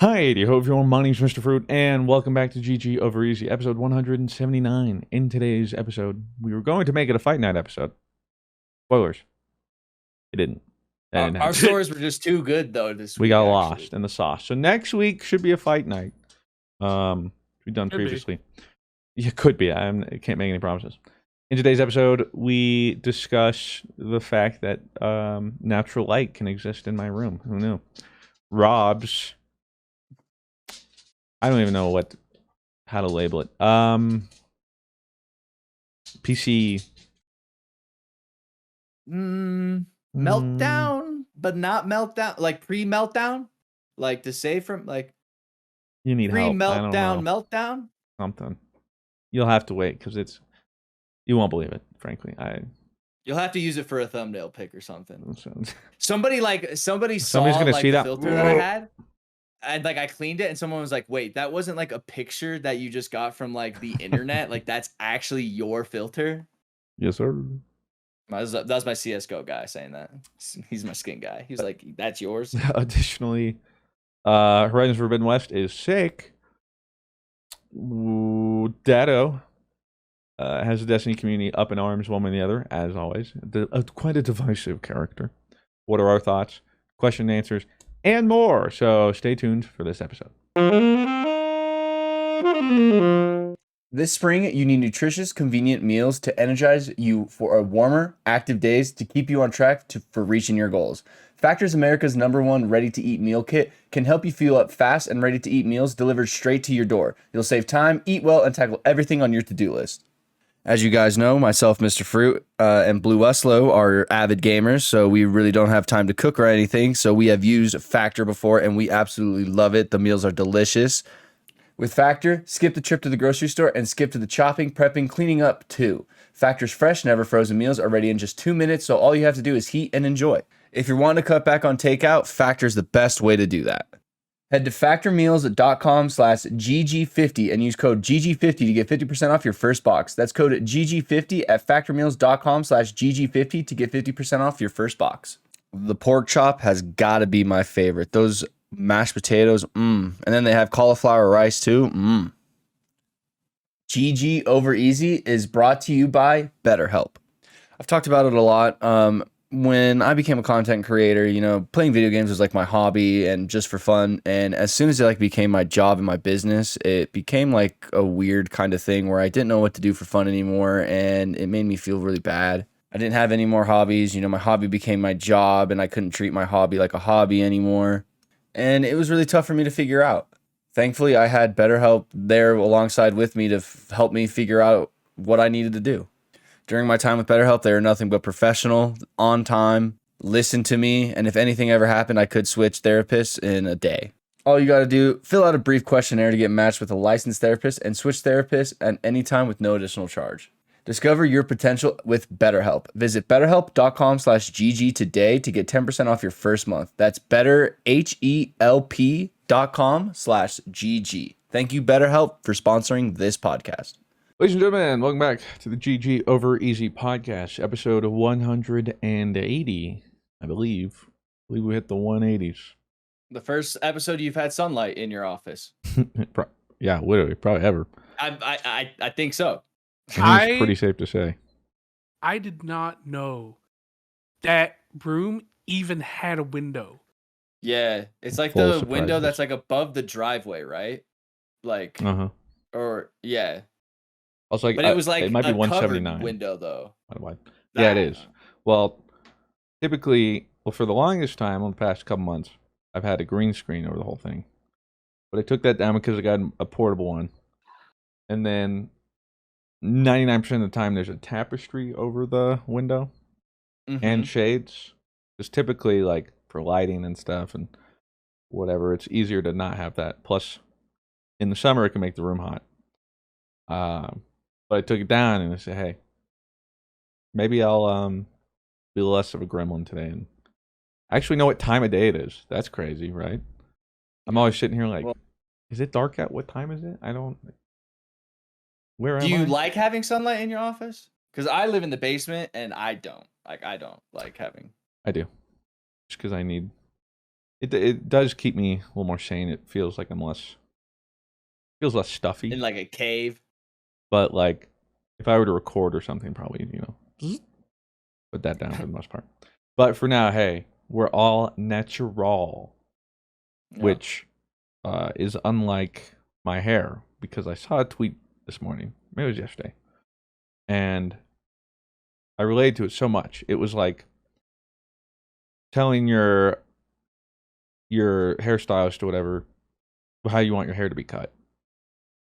Hi, do you hope you're my name's Mr. Fruit, and welcome back to GG Over Easy, episode 179. In today's episode, we were going to make it a fight night episode. Spoilers. It didn't. That didn't Our happen. stories were just too good though this We week. got actually. lost in the sauce. So next week should be a fight night. We've done Could previously. Yeah, could be. I can't make any promises. In today's episode, we discuss the fact that natural light can exist in my room. Who knew? Rob's. I don't even know how to label it. PC Meltdown, but not meltdown, like pre-meltdown, like to save from like You need help. I don't know. meltdown. Something. You'll have to wait because you won't believe it. Frankly, You'll have to use it for a thumbnail pic or something. Somebody's Somebody saw gonna like see the that filter that I had, and like I cleaned it, and someone was like, "Wait, that wasn't like a picture that you just got from like the internet. Like that's actually your filter." Yes, sir. That was my CS:GO guy saying that. He's my skin guy. He was like, "That's yours." Additionally, Horizon Forbidden West is sick. Datto has a Destiny community up in arms, one way or the other, as always. Quite a divisive character. What are our thoughts? Question and answers, and more. So stay tuned for this episode. This spring, you need nutritious, convenient meals to energize you for a warmer, active days to keep you on track for reaching your goals. Factor's America's #1 ready-to-eat meal kit can help you fuel up fast and ready-to-eat meals delivered straight to your door. You'll save time, eat well, and tackle everything on your to-do list. As you guys know, myself, Mr. Fruit, and BlueWestlo are avid gamers, so we really don't have time to cook or anything. So we have used Factor before, and we absolutely love it. The meals are delicious. With Factor, skip the trip to the grocery store and skip to the chopping, prepping, cleaning up too. Factor's fresh, never frozen meals are ready in just 2 minutes, so all you have to do is heat and enjoy. If you're wanting to cut back on takeout, Factor's the best way to do that. Head to factormeals.com/GG50 and use code GG50 to get 50% off your first box. That's code GG50 at factormeals.com/GG50 to get 50% off your first box. The pork chop has got to be my favorite. Those mashed potatoes, and then they have cauliflower rice too. GG Over Easy is brought to you by BetterHelp. I've talked about it a lot. When I became a content creator, playing video games was like my hobby and just for fun. And as soon as it became my job and my business, it became like a weird kind of thing where I didn't know what to do for fun anymore, and it made me feel really bad. I didn't have any more hobbies. My hobby became my job, and I couldn't treat my hobby like a hobby anymore. And it was really tough for me to figure out. Thankfully, I had BetterHelp there alongside with me to help me figure out what I needed to do. During my time with BetterHelp, they were nothing but professional, on time, listened to me, and if anything ever happened, I could switch therapists in a day. All you got to do, fill out a brief questionnaire to get matched with a licensed therapist and switch therapists at any time with no additional charge. Discover your potential with BetterHelp. Visit betterhelp.com/GG today to get 10% off your first month. That's betterhelp.com/GG. Thank you, BetterHelp, for sponsoring this podcast. Ladies and gentlemen, welcome back to the GG Over Easy podcast, episode 180, I believe. We hit the 180s. The first episode you've had sunlight in your office. Yeah, literally, probably ever. I think so. I think it's pretty safe to say. I did not know that room even had a window. Yeah, it's like Full the window surprises. that's like above the driveway, right? Like, or yeah. Also, like, But it was like it might be a 179 covered window though. Yeah, it is. Well, typically, for the longest time, on the past couple months, I've had a green screen over the whole thing. But I took that down because I got a portable one. And then 99% of the time, there's a tapestry over the window and shades. Just typically, like, for lighting and stuff and whatever, it's easier to not have that. Plus, in the summer, it can make the room hot. But I took it down and I said, hey, maybe I'll be less of a gremlin today and actually know what time of day it is. That's crazy, right? I'm always sitting here like, is it dark out? What time is it? I don't. Where am I? Do you like having sunlight in your office? Because I live in the basement and I don't like having. I do. Just because I need It does keep me a little more sane. It feels like I'm less stuffy. In like a cave. But like, if I were to record or something, probably put that down for the most part. But for now, hey, we're all natural, Yeah. which is unlike my hair, because I saw a tweet this morning, maybe it was yesterday, and I related to it so much. It was like telling your hairstylist or whatever how you want your hair to be cut,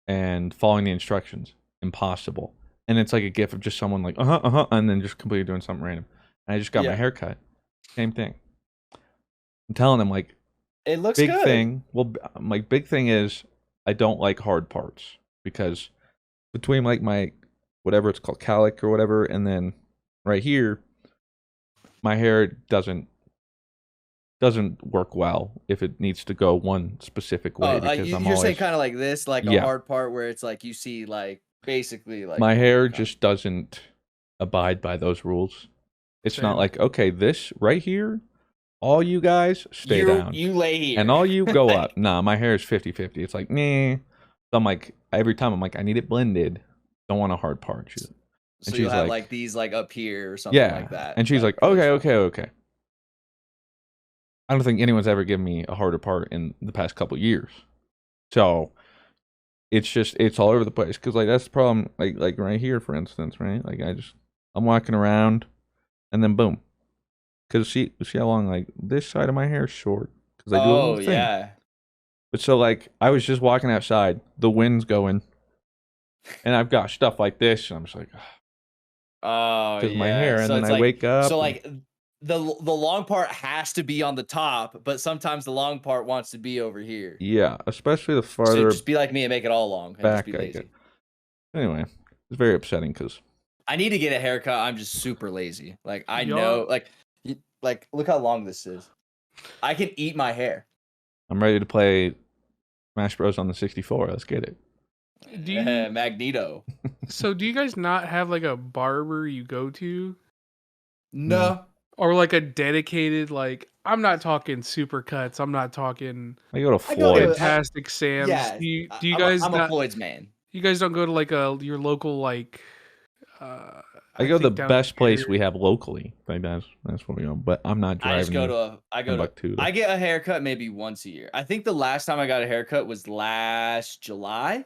and following the instructions. Impossible. And it's like a gif of just someone like and then just completely doing something random. And I just got my hair cut. Same thing. I'm telling them like, It looks big good. thing. Well, my big thing is I don't like hard parts, because between like my whatever it's called, calic or whatever, and then right here, my hair doesn't work well if it needs to go one specific way, because I'm you're always saying kind of like this, like a Yeah. hard part where it's like you see like basically like my hair just doesn't abide by those rules. It's Same. not like, okay, this right here, all you guys stay down. You lay here. And all you go up. Nah, my hair is 50-50. It's like, meh. So I'm like, every time I'm like, I need it blended. Don't want a hard part. So and you'll she's have like, like these like up here or something yeah. like that. And she's like, really okay. I don't think anyone's ever given me a harder part in the past couple years. So it's all over the place. Because like that's the problem. Like right here, for instance, right? Like I'm walking around, and then boom. Because see how long like this side of my hair is short. Because I do a little thing. yeah. But so like I was just walking outside, the wind's going, and I've got stuff like this, and I'm just like, Oh, because yeah. my hair, and So then it's I like, wake up. So like the long part has to be on the top, but sometimes the long part wants to be over here. Yeah, especially the So farther just be like me and make it all long and back just be I lazy. get. Anyway, it's very upsetting because I need to get a haircut. I'm just super lazy. Like I Y'all- know, like look how long this is. I can eat my hair. I'm ready to play Smash Bros on the 64. Let's get it. Do you, Magneto. so do you guys not have like a barber you go to? No. Or like a dedicated, like, I'm not talking super cuts. I'm not talking I go to I go to- Floyd's. fantastic Sam's. Yeah. Do you I'm guys I'm a not, Floyd's man. you guys don't go to like your local like I go to the think down best place here- we have locally. Like that's where we go. But I'm not driving. I just go to Timbuktu to- I get a haircut maybe once a year. I think the last time I got a haircut was last July.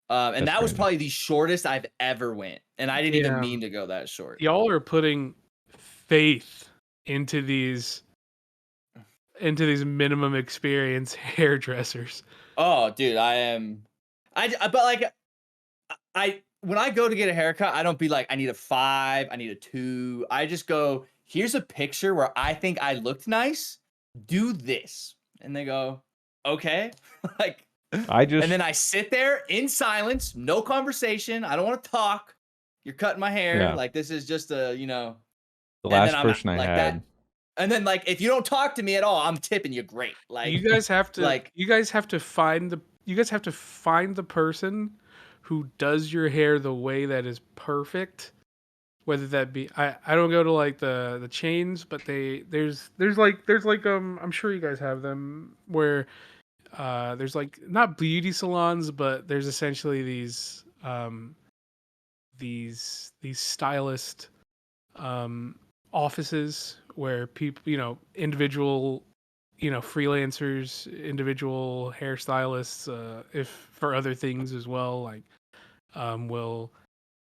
And That's that was crazy. probably the shortest I've ever went. And I didn't even Yeah. mean to go that short. Y'all are putting faith into these minimum experience hairdressers. Oh, dude, I am. But like, when I go to get a haircut, I don't be like, I need a 5, I need a 2. I just go, here's a picture where I think I looked nice. Do this, and they go, okay, like. And then I sit there in silence, no conversation. I don't want to talk. You're cutting my hair, Yeah. like this is just a, the and last then I'm person I like had. that. And then like if you don't talk to me at all, I'm tipping you great. Like You guys have to like- you guys have to find the person who does your hair the way that is perfect. Whether that be I don't go to like the chains, but there's like I'm sure you guys have them where there's like not beauty salons, but there's essentially these stylist offices where people, individual, freelancers, individual hairstylists, if for other things as well, like will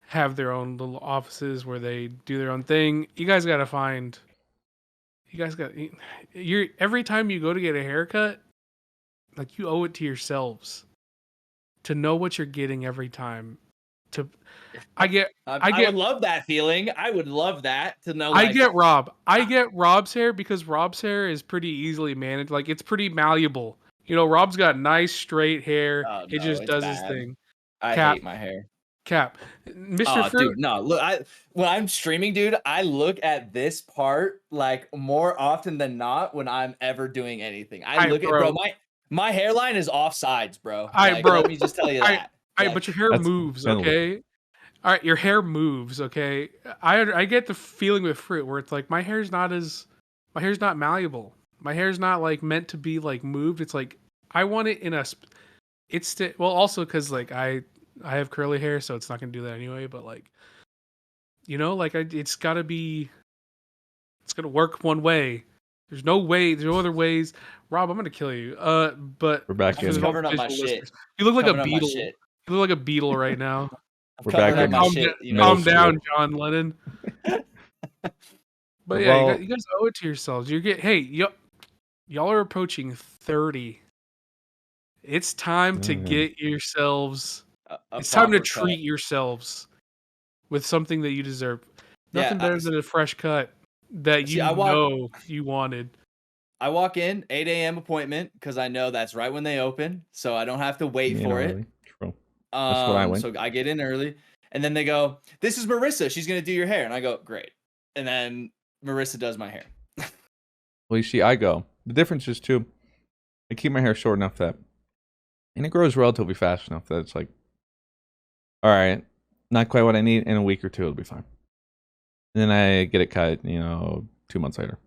have their own little offices where they do their own thing. You guys got you're every time you go to get a haircut, like you owe it to yourselves to know what you're getting every time. I would love that feeling. I would love that to know. I Like, get Rob's hair because Rob's hair is pretty easily managed. Like it's pretty malleable. Rob's got nice straight hair. Oh, It no, just it's does his bad. thing. I Cap. hate my hair. Cap, Mr. Oh, Fruit. dude, no. Look, when I'm streaming, dude, I look at this part like more often than not when I'm ever doing anything. I look at my hairline is off sides, bro. Aight, bro. Let me just tell you that. But your hair That's moves, gonna look- okay? All right, your hair moves, okay? I get the feeling with Fruit where it's like my hair's not malleable. My hair's not like meant to be like moved. It's like I want it in a. Well, also because like I have curly hair, so it's not gonna do that anyway. But like, like it's gotta be. It's gonna work one way. There's no way. There's no other ways. Rob, I'm gonna kill you. But We're back I'm just in. covering up my visual shit. listeners, you look like a Covering up my beetle. shit. You look like a beetle right now. I'm We're covering back up in my calm, shit. middle calm down, school. John Lennon. But yeah, Well, you guys owe it to yourselves. Y'all are approaching 30. It's time to get yourselves. a It's time to proper cut. treat yourselves with something that you deserve. Yeah, Nothing better than a fresh cut that See, you I walk- know you wanted. I walk in 8 a.m. appointment because I know that's right when they open, so I don't have to wait for it. early. True. That's what I went. So I get in early, and then they go, "This is Marissa. She's gonna do your hair," and I go, "Great." And then Marissa does my hair. Well, you see, I go. The difference is too, I keep my hair short enough that, and it grows relatively fast enough that it's like, all right, not quite what I need. In a week or two, it'll be fine. And then I get it cut, 2 months later.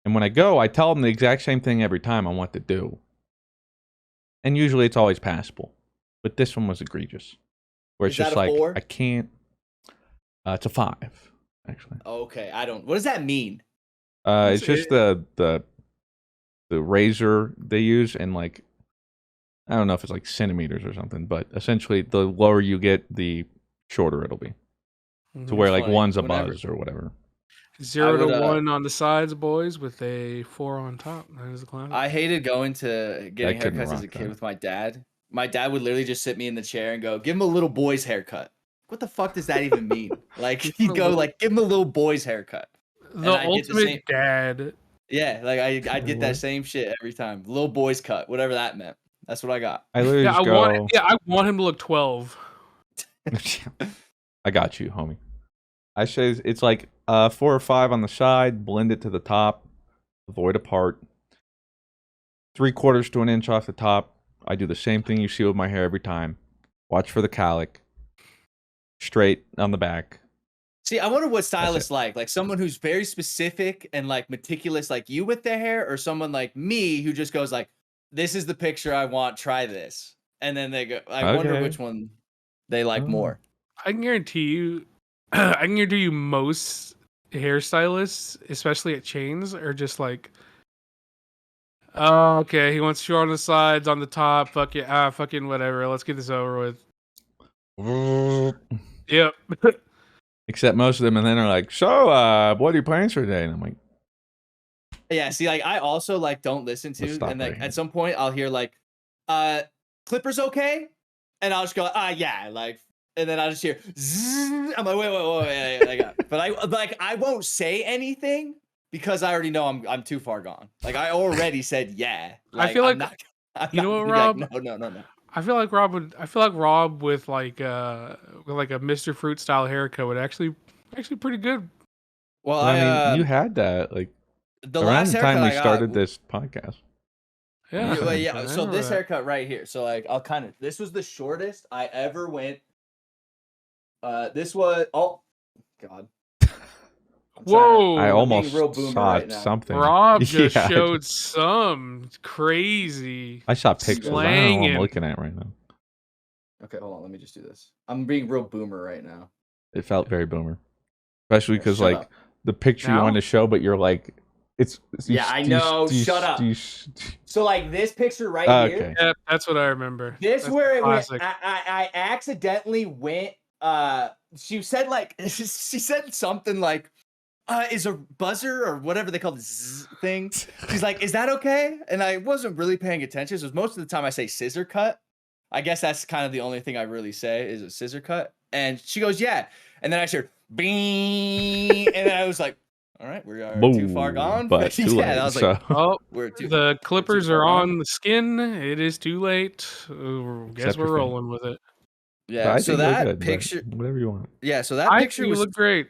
And when I go, I tell them the exact same thing every time on what to do. And usually it's always passable. But this one was egregious. Where it's Is that just a like, 4? I can't. It's a 5, actually. Okay, I don't. What does that mean? It's just the razor they use, and like, I don't know if it's like centimeters or something, but essentially the lower you get, the shorter it'll be. To where like funny. one's a Whenever- buzz or whatever. 0 I would, to 1 on the sides, boys, with a 4 on top. That is the classic. I hated going to getting couldn't haircuts as rock a kid that. with my dad. My dad would literally just sit me in the chair and go, "Give him a little boy's haircut." What the fuck does that even mean? Like he'd go like, "Give him a little boy's haircut." The I get the ultimate same- dad. Yeah, like I'd get What? that same shit every time. Little boy's cut, whatever that meant. That's what I got. I literally Yeah, just I want him to look 12. I got you, homie. I say it's like 4 or 5 on the side, blend it to the top, avoid a part. 3/4 to an inch off the top. I do the same thing you see with my hair every time. Watch for the cowlick. Straight on the back. See, I wonder what it. stylists like someone who's very specific and like meticulous like you with their hair, or someone like me who just goes like, "This is the picture I want, try this." And then they go, I wonder Okay. which one they like Oh. more. I can guarantee you, most hairstylists, especially at chains, are just like, oh, okay, he wants short on the sides, on the top. Fuck yeah, fucking whatever. Let's get this over with. Yep. Except most of them, and then are like, "So, what are your plans for today?" And I'm like, Yeah, see, like I also like don't listen Let's to, stop and like right here. at some point I'll hear like, Clippers okay, and I'll just go, yeah, like, and then I'll just hear, zzz. I'm like, wait, but I won't say anything because I already know I'm too far gone. Like I already said yeah. I feel I'm like- I'm you know not what, gonna be Rob? like, no. I feel like Rob with like a Mr. Fruit style haircut would actually pretty good. Well, I mean, you had that like the around last the haircut time we I got, started this podcast. Yeah. yeah. I So remember this that. haircut right here. So like this was the shortest I ever went. This was God. I'm trying Whoa. I I'm almost being real boomer saw right now. something. Rob just Yeah, showed some crazy. I saw pictures. I don't know what Slanging. I'm looking at right now. Okay, hold on. Let me just do this. I'm being real boomer right now. It felt very boomer, especially Okay, because shut like up. the picture you Now? wanted to show, but you're like, it's Yeah, I know. Shut up. So like this picture right Okay. here. Yeah, that's what I remember. This That's where the it went. classic. I accidentally went. She said like she said something like, is a buzzer or whatever they call the zzz thing. She's like, is that okay? And I wasn't really paying attention. So most of the time I say scissor cut. I guess that's kind of the only thing I really say is a scissor cut. And she goes, yeah. And then I heard bing, and then I was like, all right, we are too far Boom, gone. but too late. And I was like, so. Oh, we're too. the clippers far are gone. on the skin. It is too late. Guess Except we're your face. rolling with it. Yeah. I So think you look that good, but picture. whatever you want. Yeah. So that I picture think you was look great.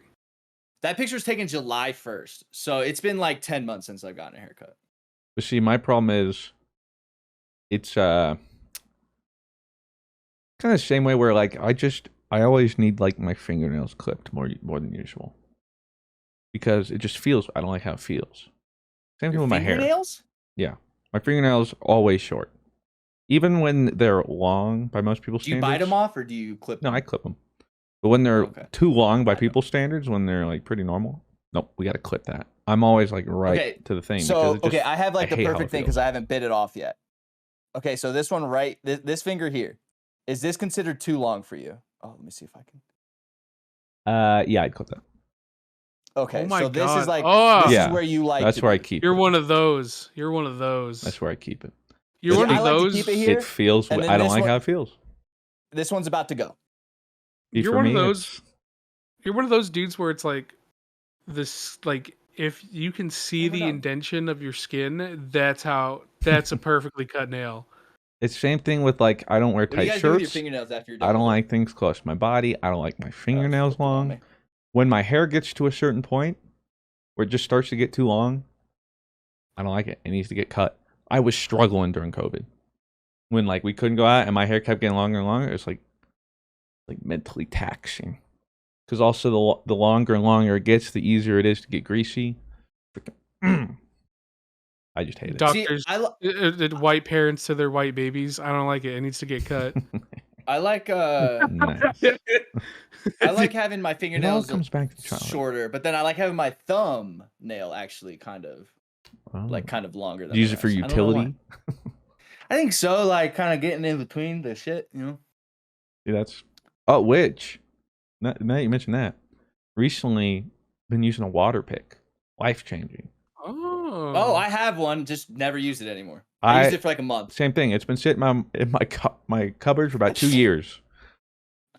that picture was taken July 1st. So it's been like 10 months since I've gotten a haircut. But see, my problem is, it's kind of the same way where like I always need like my fingernails clipped more than usual, because it just feels. I don't like how it feels. Same thing Your with my hair. fingernails? Yeah, my fingernails always short, even when they're long by most people's Do you standards. bite them off or do you clip No, them? I clip them. But when they're Okay. too long by I don't. people's standards, when they're like pretty normal, nope, we got to clip that. I'm always like right Okay, to the thing. So, because it just, I have like the hate how perfect it thing feels. because I haven't bit it off yet. Okay, so this one this finger here, is this considered too long for you? Oh, let me see if I can. Yeah, I'd clip that. Okay, my so this is God. like Oh, this Yeah, is where you like. That's to where I be. keep you're it. one of those. You're one of those. That's where I keep it. You're See, one I of like to those. keep it here. It feels. and then I don't this like one- how it feels. This one's about to go. See, You're for one of me, those. it's- You're one of those dudes where it's like this, like if you can see Oh my the God. indention of your skin, that's a perfectly cut nail. It's same thing with like I don't wear What do you tight guys do with your shirts. fingernails after you're done? I don't with it? like things close to my body. I don't like my Oh, fingernails flip it on long. me. When my hair gets to a certain point where it just starts to get too long, I don't like it. It needs to get cut. I was struggling during COVID when like we couldn't go out and my hair kept getting longer and longer. It was like mentally taxing. Because also the longer and longer it gets, the easier it is to get greasy. Freaking, I just hate it. Doctors, See, white parents to their white babies. I don't like it. It needs to get cut. I like Nice. I like having my It all fingernails comes back to childhood. shorter, but then I like having my thumb nail actually kind of Oh. longer than Use the it for rest. I don't know why. utility. I think so, like kind of getting in between the shit, you know. Yeah, that's which now you mentioned that recently been using a water pick, life changing. Oh, I have one, just never used it anymore. I used it for like a month. Same thing. It's been sitting in my cupboard for about 2 years,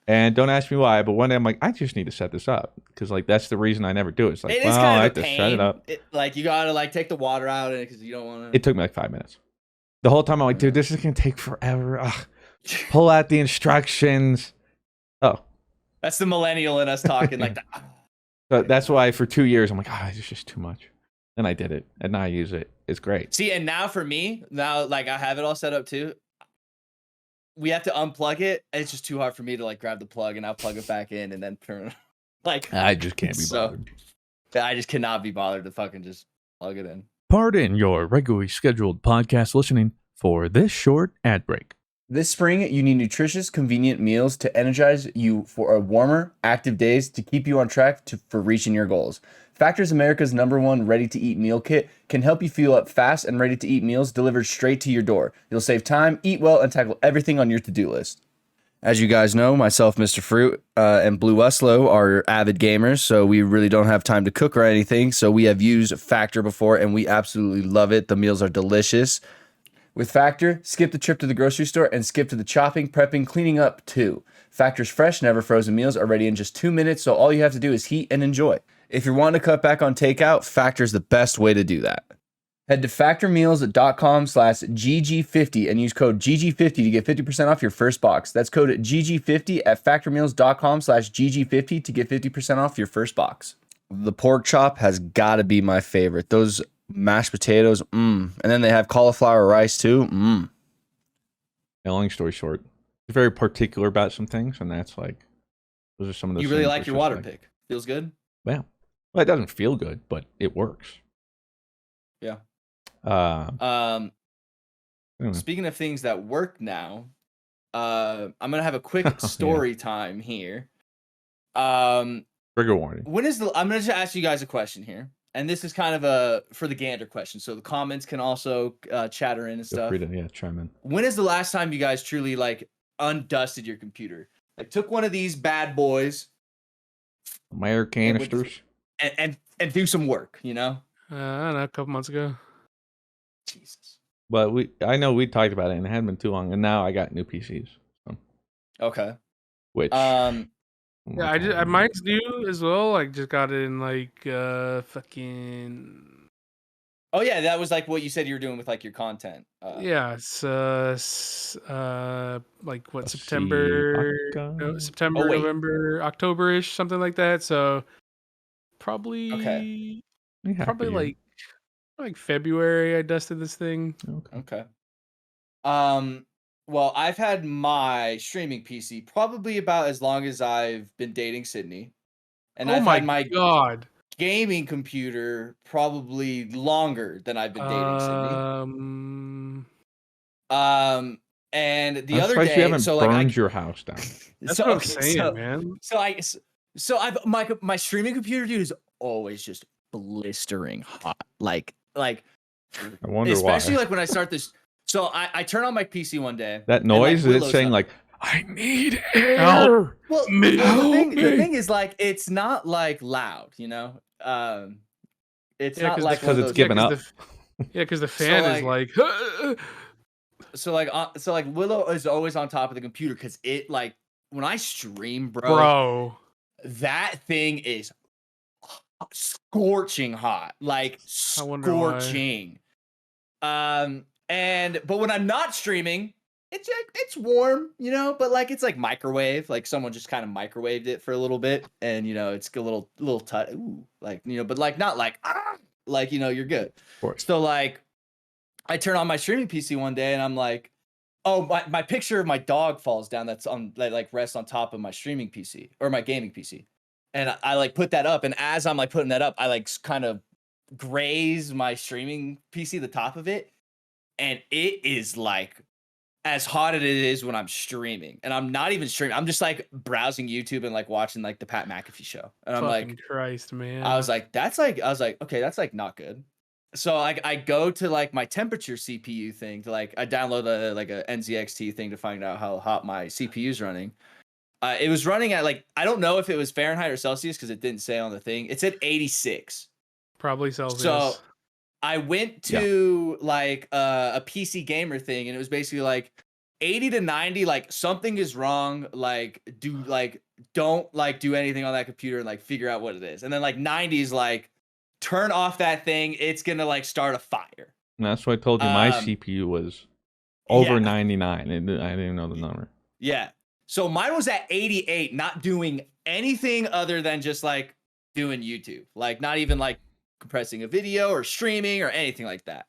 and don't ask me why. But one day I'm like, I just need to set this up because like that's the reason I never do it. It's like, It well, is I kind have of a to set pain. it up. Like you gotta like take the water out of it because you don't want to. It took me like 5 minutes. The whole time I'm like, dude, this is gonna take forever. Ugh. Pull out the instructions. Oh, That's the millennial in us talking like that. so that's why for 2 years I'm like, it's just too much. Then I did it, and now I use it. It's great. See, and now for me, like I have it all set up too. We have to unplug it. It's just too hard for me to like grab the plug and I'll plug it back in and then turn it. Like I just can't be So- bothered. I just cannot be bothered to fucking just plug it in. Pardon your regularly scheduled podcast listening for this short ad break. This spring, you need nutritious, convenient meals to energize you for a warmer, active days to keep you on track for reaching your goals. Factor's America's #1 ready-to-eat meal kit can help you fuel up fast and ready-to-eat meals delivered straight to your door. You'll save time, eat well, and tackle everything on your to-do list. As you guys know, myself, Mr. Fruit, and BlueWestlo are avid gamers, so we really don't have time to cook or anything. So we have used Factor before, and we absolutely love it. The meals are delicious. With Factor, skip the trip to the grocery store and skip to the chopping, prepping, cleaning up too. Factor's fresh, never frozen meals are ready in just 2 minutes, so all you have to do is heat and enjoy. If you're wanting to cut back on takeout, Factor's the best way to do that. Head to factormeals.com/GG50 and use code GG50 to get 50% off your first box. That's code GG50 at factormeals.com/GG50 to get 50% off your first box. The pork chop has got to be my favorite. Those mashed potatoes, and then they have cauliflower rice too. And long story short, I'm very particular about some things, and that's like those are some of those. You really things like that's your just water like, pick? Feels good? Well, it doesn't feel good, but it works. Yeah. Anyway. Speaking of things that work now, I'm gonna have a quick story time here. Trigger warning. I'm gonna just ask you guys a question here, and this is kind of a for the gander question, so the comments can also chatter in and Feel stuff. free to chime in. When is the last time you guys truly like undusted your computer? Like took one of these bad boys My air canisters. and do some work, you know? I don't know, a couple months ago. Jesus. But I know we talked about it, and it hadn't been too long, and now I got new PCs. So, Okay. which Yeah, mine's new as well. Like just got it in like fucking. Oh yeah, that was like what you said you were doing with like your content. Yeah, it's like what Let's September, see, September, Oh, wait. November, October-ish, something like that. So probably We have probably a year. like February I dusted this thing. Okay. Okay. Well, I've had my streaming PC probably about as long as I've been dating Sydney. And Oh I've my had my god. gaming computer probably longer than I've been dating Cindy. And the I'm other surprised you day, haven't so like burned your house down. That's so what I'm okay, saying, man. so I've my streaming computer, dude, is always just blistering hot. Like I wonder especially why. like when I start this. So I turn on my PC one day. That and, like, noise is it Willow's saying up. like, I need air. Help. Well, Me. well Help the me. thing is like it's not like loud, you know. It's Yeah, not 'cause like Because one of it's those. given yeah, up. because the fan is like. So like Willow is always on top of the computer because it like when I stream, Bro. that thing is scorching hot, like I wonder why. scorching. But when I'm not streaming, it's warm, you know, but like it's like microwave, like someone just kind of microwaved it for a little bit, and you know it's a little tight, like you know, but like not like like you know you're good. Of course. So like, I turn on my streaming PC one day, and I'm like, oh my picture of my dog falls down. That's on that like rests on top of my streaming PC or my gaming PC, and I like put that up, and as I'm like putting that up, I like kind of graze my streaming PC, the top of it, and it is like as hot as it is when I'm streaming, and I'm not even streaming. I'm just like browsing YouTube and like watching like the Pat McAfee show, and I'm Fucking like, Christ, man. I was like, okay, that's like not good. So I go to like my temperature CPU thing to like I download a NZXT thing to find out how hot my CPU's running. It was running at like I don't know if it was Fahrenheit or Celsius because it didn't say on the thing. It said 86. Probably Celsius. So I went to like a PC gamer thing, and it was basically like 80 to 90, like something is wrong, like don't like do anything on that computer and like figure out what it is. And then like 90 is like turn off that thing, it's gonna like start a fire. And that's why I told you my CPU was over yeah. 99. I didn't even know the number. Yeah. So mine was at 88, not doing anything other than just like doing YouTube, like not even like compressing a video or streaming or anything like that.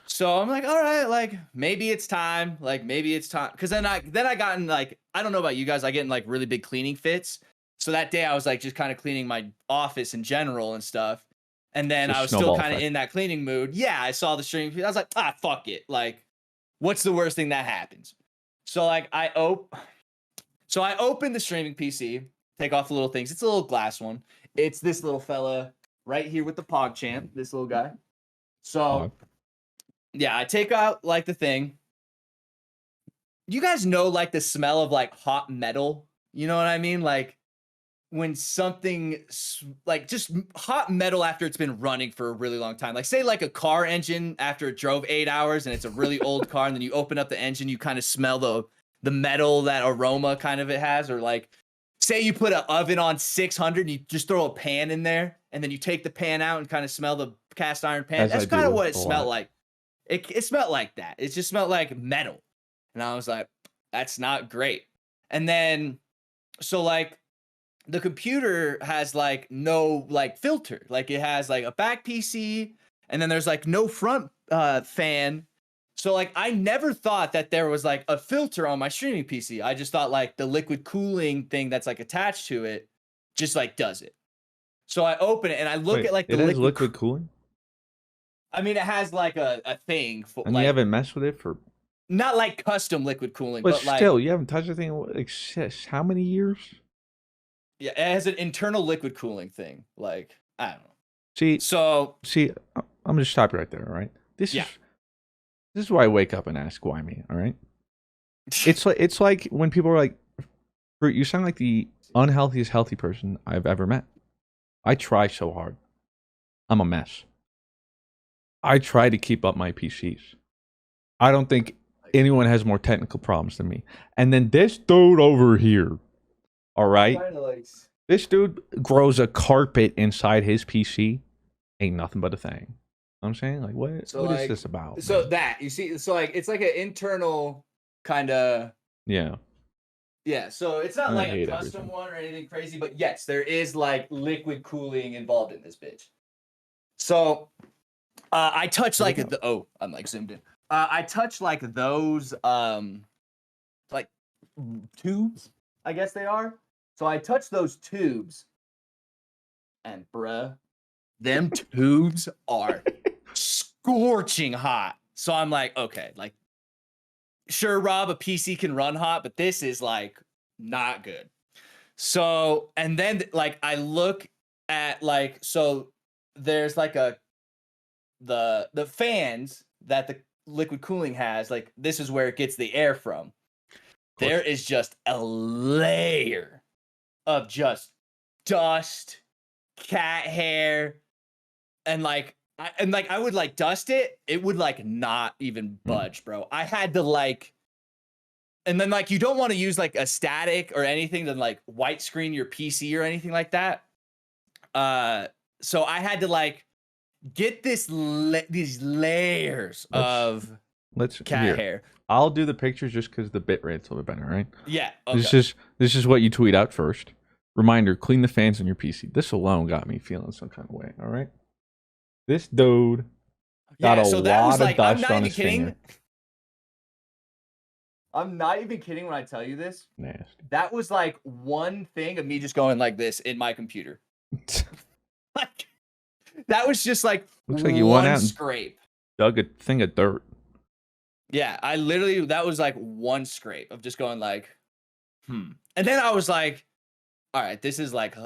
So I'm like, all right, like maybe it's time. Cause then I got in like, I don't know about you guys, I get in like really big cleaning fits. So that day I was like just kind of cleaning my office in general and stuff. And then I was still kind of in that cleaning mood. Yeah, I saw the stream. I was like, fuck it. Like, what's the worst thing that happens? So like I open the streaming PC, take off the little things. It's a little glass one. It's this little fella right here with the PogChamp, this little guy. So yeah, I take out like the thing. You guys know like the smell of like hot metal? You know what I mean? Like when something like just hot metal after it's been running for a really long time. Like say like a car engine after it drove 8 hours and it's a really old car, and then you open up the engine, you kind of smell the metal, that aroma kind of it has. Or like say you put an oven on 600 and you just throw a pan in there, and then you take the pan out and kind of smell the cast iron pan. That's kind of what it smelled like. It smelled like that. It just smelled like metal. And I was like, that's not great. And then so like the computer has like no like filter. Like it has like a back PC, and then there's like no front fan. So like I never thought that there was like a filter on my streaming PC. I just thought like the liquid cooling thing that's like attached to it just like does it. So I open it and I look at like the liquid cooling. I mean, it has like a thing for and like you haven't messed with it for not like custom liquid cooling, but still like you haven't touched the thing in like how many years? yeah, it has an internal liquid cooling thing. Like I don't know. See, I'm gonna stop you right there. All right, this is why I wake up and ask why me. All right, it's like when people are like, "Fruit, you sound like the unhealthiest healthy person I've ever met." I try so hard. I'm a mess. I try to keep up my PCs. I don't think anyone has more technical problems than me. And then this dude over here, all right? This dude grows a carpet inside his PC. Ain't nothing but a thing. You know what I'm saying? Like, what is this about? So man? that, you see, so like, it's like an internal kind of... Yeah. Yeah, so it's not like a custom everything. one or anything crazy, but yes, there is like liquid cooling involved in this bitch. So I touch like I'm like zoomed in. I touch like those like tubes, I guess they are. So I touch those tubes, and bruh, them tubes are scorching hot. So I'm like, okay, like, sure, Rob, a PC can run hot, but this is like not good. So, and then like I look at like, so there's like the fans that the liquid cooling has, like this is where it gets the air from. There is just a layer of just dust, cat hair, and like I would like dust it, it would like not even budge, bro. I had to like, and then like you don't want to use like a static or anything to like white screen your PC or anything like that. So I had to like get these layers of cat hair. I'll do the pictures just because the bit rate's a little bit better, right? Yeah. Okay. This is what you tweet out first. Reminder: clean the fans on your PC. This alone got me feeling some kind of way. All right. This dude got a lot of dust on his finger. I'm not even kidding when I tell you this. Nasty. That was like one thing of me just going like this in my computer. Like that was just like looks like you went out and scrape. Dug a thing of dirt. Yeah, I literally, that was like one scrape of just going like, And then I was like, all right, this is like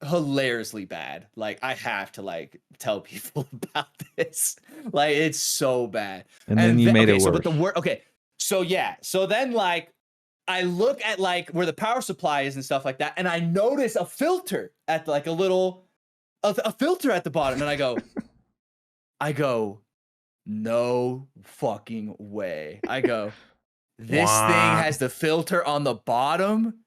hilariously bad. Like I have to like tell people about this. Like it's so bad. And then you made it worse. So, but so yeah. So then like I look at like where the power supply is and stuff like that. And I notice a filter at like a filter at the bottom. And I go, no fucking way. I go, this thing has the filter on the bottom.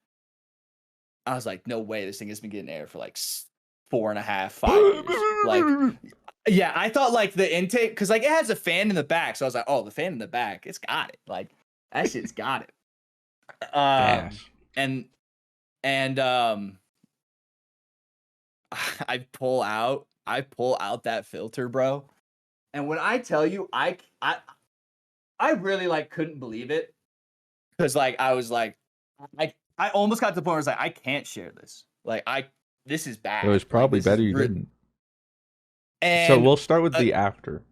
I was like, no way. This thing has been getting air for like 4.5, 5 years. Like, yeah, I thought like the intake, because like it has a fan in the back. So I was like, oh, the fan in the back, it's got it. Like that shit's got it. And I pull out that filter, bro. And when I tell you, I really like couldn't believe it, because like I was like, I almost got to the point where I was like, I can't share this. Like this is bad. It was probably like, better you didn't. And so we'll start with the after,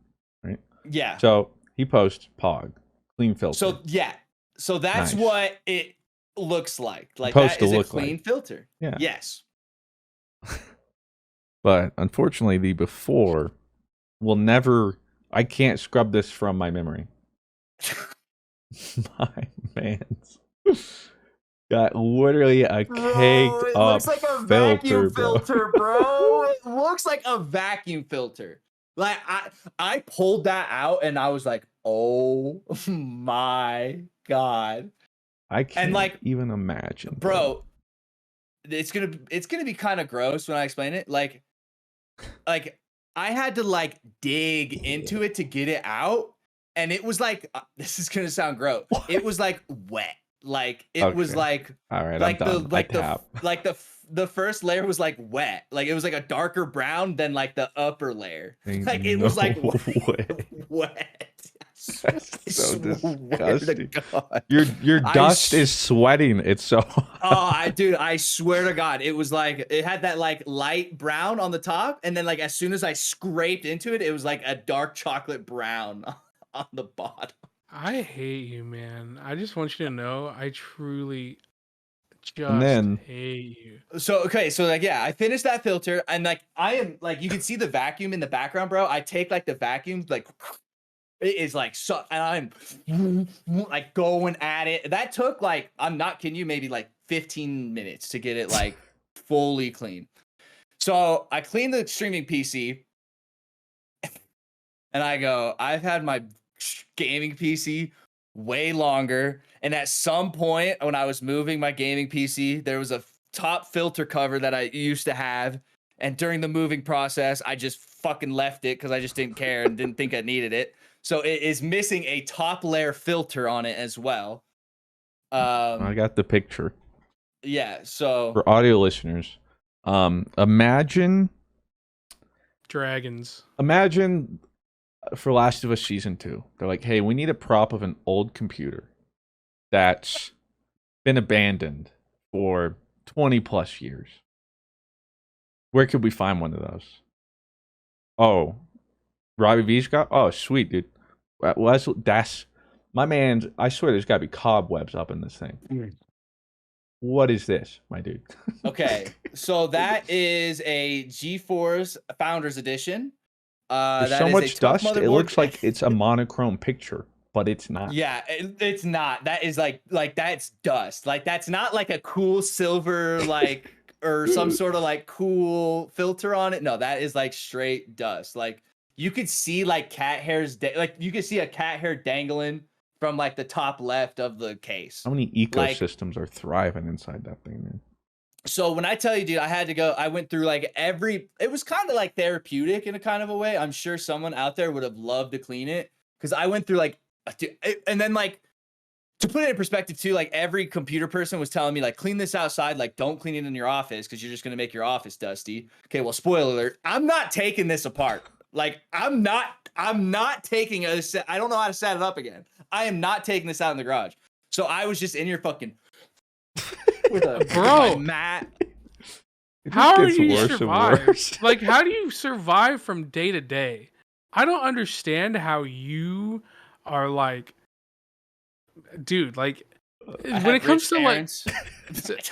right? Yeah. So he posts Pog clean filter. So yeah, so that's nice. what it looks like. Like Supposed that is to a look clean like. filter. Yeah. Yes. But unfortunately, the before will never. I can't scrub this from my memory. My man's got literally a caked it up looks like a filter, vacuum filter, bro. It looks like a vacuum filter. Like I pulled that out and I was like, oh my God. I can't and like, even imagine. Bro, it's gonna be kind of gross when I explain it. Like I had to like dig into it to get it out. And it was like, this is gonna sound gross. What? It was like wet. Like it was like, all right, like I'm done. the first layer was like wet. Like it was like a darker brown than like the upper layer. Like it was like wet. That's so disgusting. Your dust is sweating. It's so hot. Dude, I swear to God, it was like it had that like light brown on the top, and then like as soon as I scraped into it, it was like a dark chocolate brown on the bottom. I hate you, man. I just want you to know I truly just hate you. So okay, so like yeah, I finished that filter, and like I am like, you can see the vacuum in the background, bro. I take like the vacuum, like it is like so, and I'm like going at it. That took like, I'm not kidding you, maybe like 15 minutes to get it like fully clean. So I cleaned the streaming PC, and I go, I've had my gaming PC way longer, and at some point when I was moving my gaming PC, there was a top filter cover that I used to have, and during the moving process I just fucking left it because I just didn't care and didn't think I needed it. So it is missing a top layer filter on it as well. I got the picture. Yeah, so for audio listeners, imagine dragons. Imagine for Last of Us Season 2. They're like, hey, we need a prop of an old computer that's been abandoned for 20 plus years. Where could we find one of those? Oh, Robbie V's got. Oh, sweet, dude. Well, that's my man. I swear, there's got to be cobwebs up in this thing. What is this, my dude? Okay, so that is a GeForce Founders Edition. There's That so is a much tough dust. It motherboard. looks like it's a monochrome picture, but it's not. Yeah, it's not. That is like that's dust. Like that's not like a cool silver like or some sort of like cool filter on it. No, that is like straight dust. Like you could see like cat hairs, like you could see a cat hair dangling from like the top left of the case. How many Like, ecosystems are thriving inside that thing, man? so when I tell you, dude, I went through like it was kind of like therapeutic in a kind of a way. I'm sure someone out there would have loved to clean it because I went through like, and then like to put it in perspective too, like every computer person was telling me like, clean this outside, like don't clean it in your office because you're just going to make your office dusty. Okay. Well, spoiler alert, I'm not taking this apart. Like I'm not taking I don't know how to set it up again. I am not taking this out in the garage. So I was just in here fucking with a Bro. mat. How are gets you worse and survive? worse. Like, how do you survive from day to day? I don't understand how you are like, dude. Like, when it comes to like,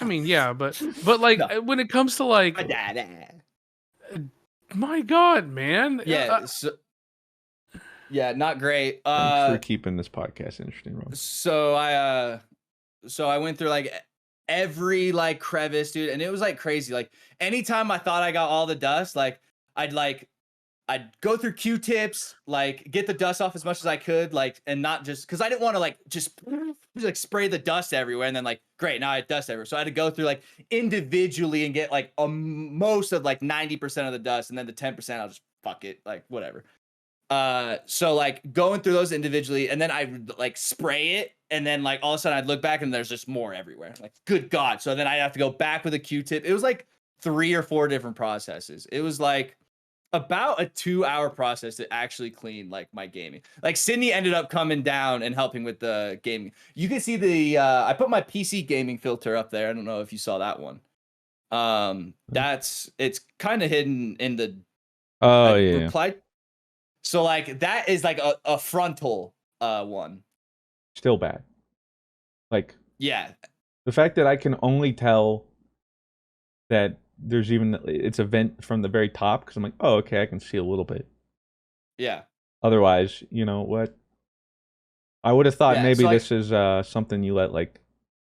I mean, yeah, but like No. when it comes to like, My dad. my God, man. Yeah. Yeah, not great. Thanks for keeping this podcast interesting, Rob. So I went through like every like crevice, dude, and it was like crazy. Like anytime I thought I got all the dust, like I'd go through Q-tips, like get the dust off as much as I could, like, and not just because I didn't want to like just like spray the dust everywhere and then like great, now I had dust everywhere. So I had to go through like individually and get like most of like 90% of the dust, and then the 10% I'll just fuck it, like whatever. So like going through those individually, and then I would like spray it, and then like all of a sudden I'd look back and there's just more everywhere. Like, good God. So then I'd have to go back with a Q-tip. It was like 3 or 4 different processes. It was like about a 2-hour process to actually clean like my gaming. Like Sydney ended up coming down and helping with the gaming. You can see the I put my PC gaming filter up there. I don't know if you saw that one. It's kind of hidden in the reply. So like that is like a frontal one. Still bad. Like, Yeah. the fact that I can only tell that there's it's a vent from the very top, because I'm like, oh, okay, I can see a little bit. Yeah. Otherwise, you know what? I would have thought maybe so this is something you let like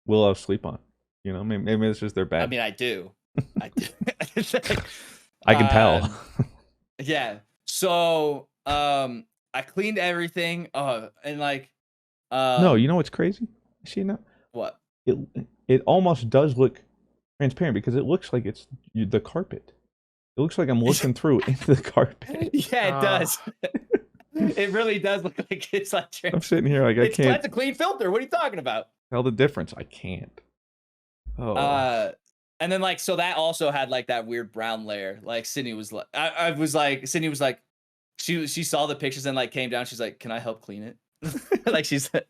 Willow sleep on. You know, maybe this is their bed. I mean, I do. I do. I can tell. Yeah. So I cleaned everything. And like No, you know what's crazy? See now? What? It almost does look transparent because it looks like it's the carpet. It looks like I'm looking through into the carpet. Yeah, it does. It really does look like it's like I'm sitting here like I can't. That's a clean filter. What are you talking about? Tell the difference. I can't. Oh. And then like so that also had like that weird brown layer. Like Sydney was like, Sydney was like, she saw the pictures and like came down. She's like, "Can I help clean it?" Like she's like,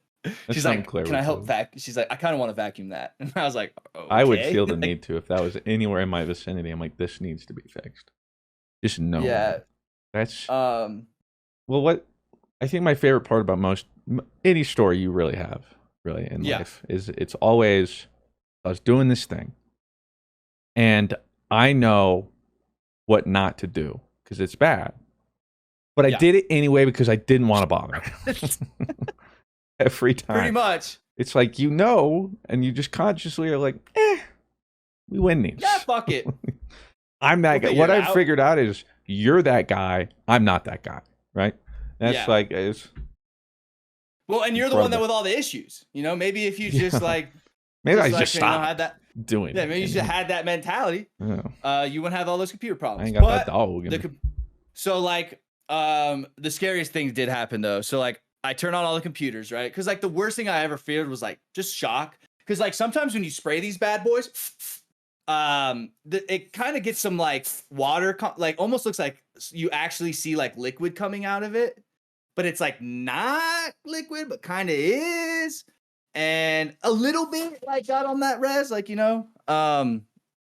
"Can I help vacuum?" She's like, "I kind of want to vacuum that." And I was like, okay. I would feel the need to if that was anywhere in my vicinity. I'm like, this needs to be fixed. Just no. Yeah. That's well, what I think my favorite part about any story you really have in life is it's always I was doing this thing and I know what not to do because it's bad. But I did it anyway because I didn't want to bother. Every time. Pretty much. It's like, and you just consciously are like, we win these. Yeah, fuck it. I'm that guy. What I've figured out is you're that guy. I'm not that guy. Right? That's like, it's. Well, and you're the one that with all the issues. You know, maybe if you just like. Maybe I just stopped doing it. Yeah, maybe you should have had that mentality. Yeah. You wouldn't have all those computer problems. I ain't got that dog. So like, the scariest things did happen though. So like, I turn on all the computers, right? Because like the worst thing I ever feared was like just shock. Because like sometimes when you spray these bad boys, it kind of gets some like water, like almost looks like you actually see like liquid coming out of it, but it's like not liquid, but kind of is, and a little bit like got on that res, like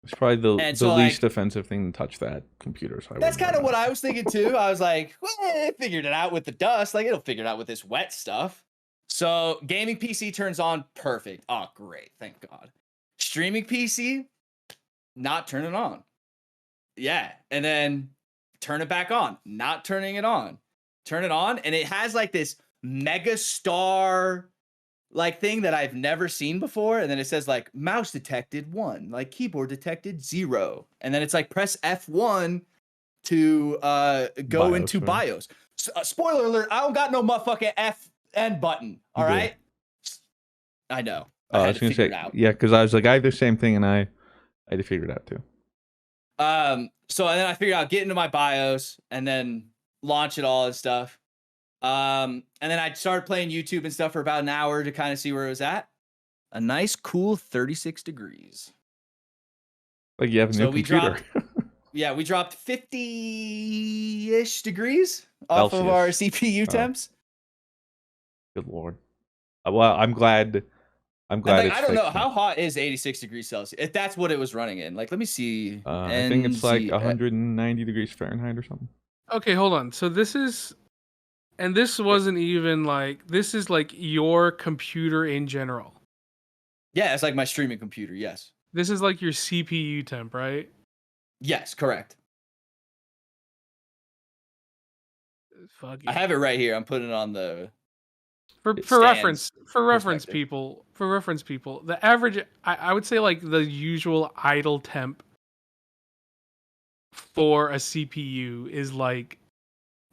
It's probably the And the so, least like, offensive thing to touch that computer. So that's kind of what I was thinking too. I was like, well, it figured it out with the dust. Like, it'll figure it out with this wet stuff. So gaming PC turns on, perfect. Oh, great. Thank God. Streaming PC, not turning on. Yeah. And then turn it back on, not turning it on. Turn it on, and it has like this mega star like thing that I've never seen before. And then it says like mouse detected 1, like keyboard detected 0. And then it's like press F1 to go BIOS, into right? BIOS. Spoiler alert, I don't got no motherfucking F button. All You do. right. I know. I had was to gonna figure say it out. yeah, because I was like I have the same thing, and I had to figure it out too. So and then I figured out get into my BIOS and then launch it all and stuff. And then I started playing YouTube and stuff for about an hour to kind of see where it was at. A nice, cool 36 degrees. Like you have a So new we computer. We dropped 50-ish degrees off of our Celsius. CPU Oh. temps. Good lord. Well, I'm glad. And like, it's I don't know fixed how now. hot is 86 degrees Celsius. If that's what it was running in, like, let me see. I think it's like NZ 190 degrees Fahrenheit or something. Okay, hold on. So this is, and this wasn't even like, this is like your computer in general. Yeah, it's like my streaming computer. Yes. This is like your CPU temp, right? Yes, correct. Fuck I yeah. have it right here. I'm putting it on the. For It reference, stands for reference perspective. people, the average, I would say like the usual idle temp for a CPU is like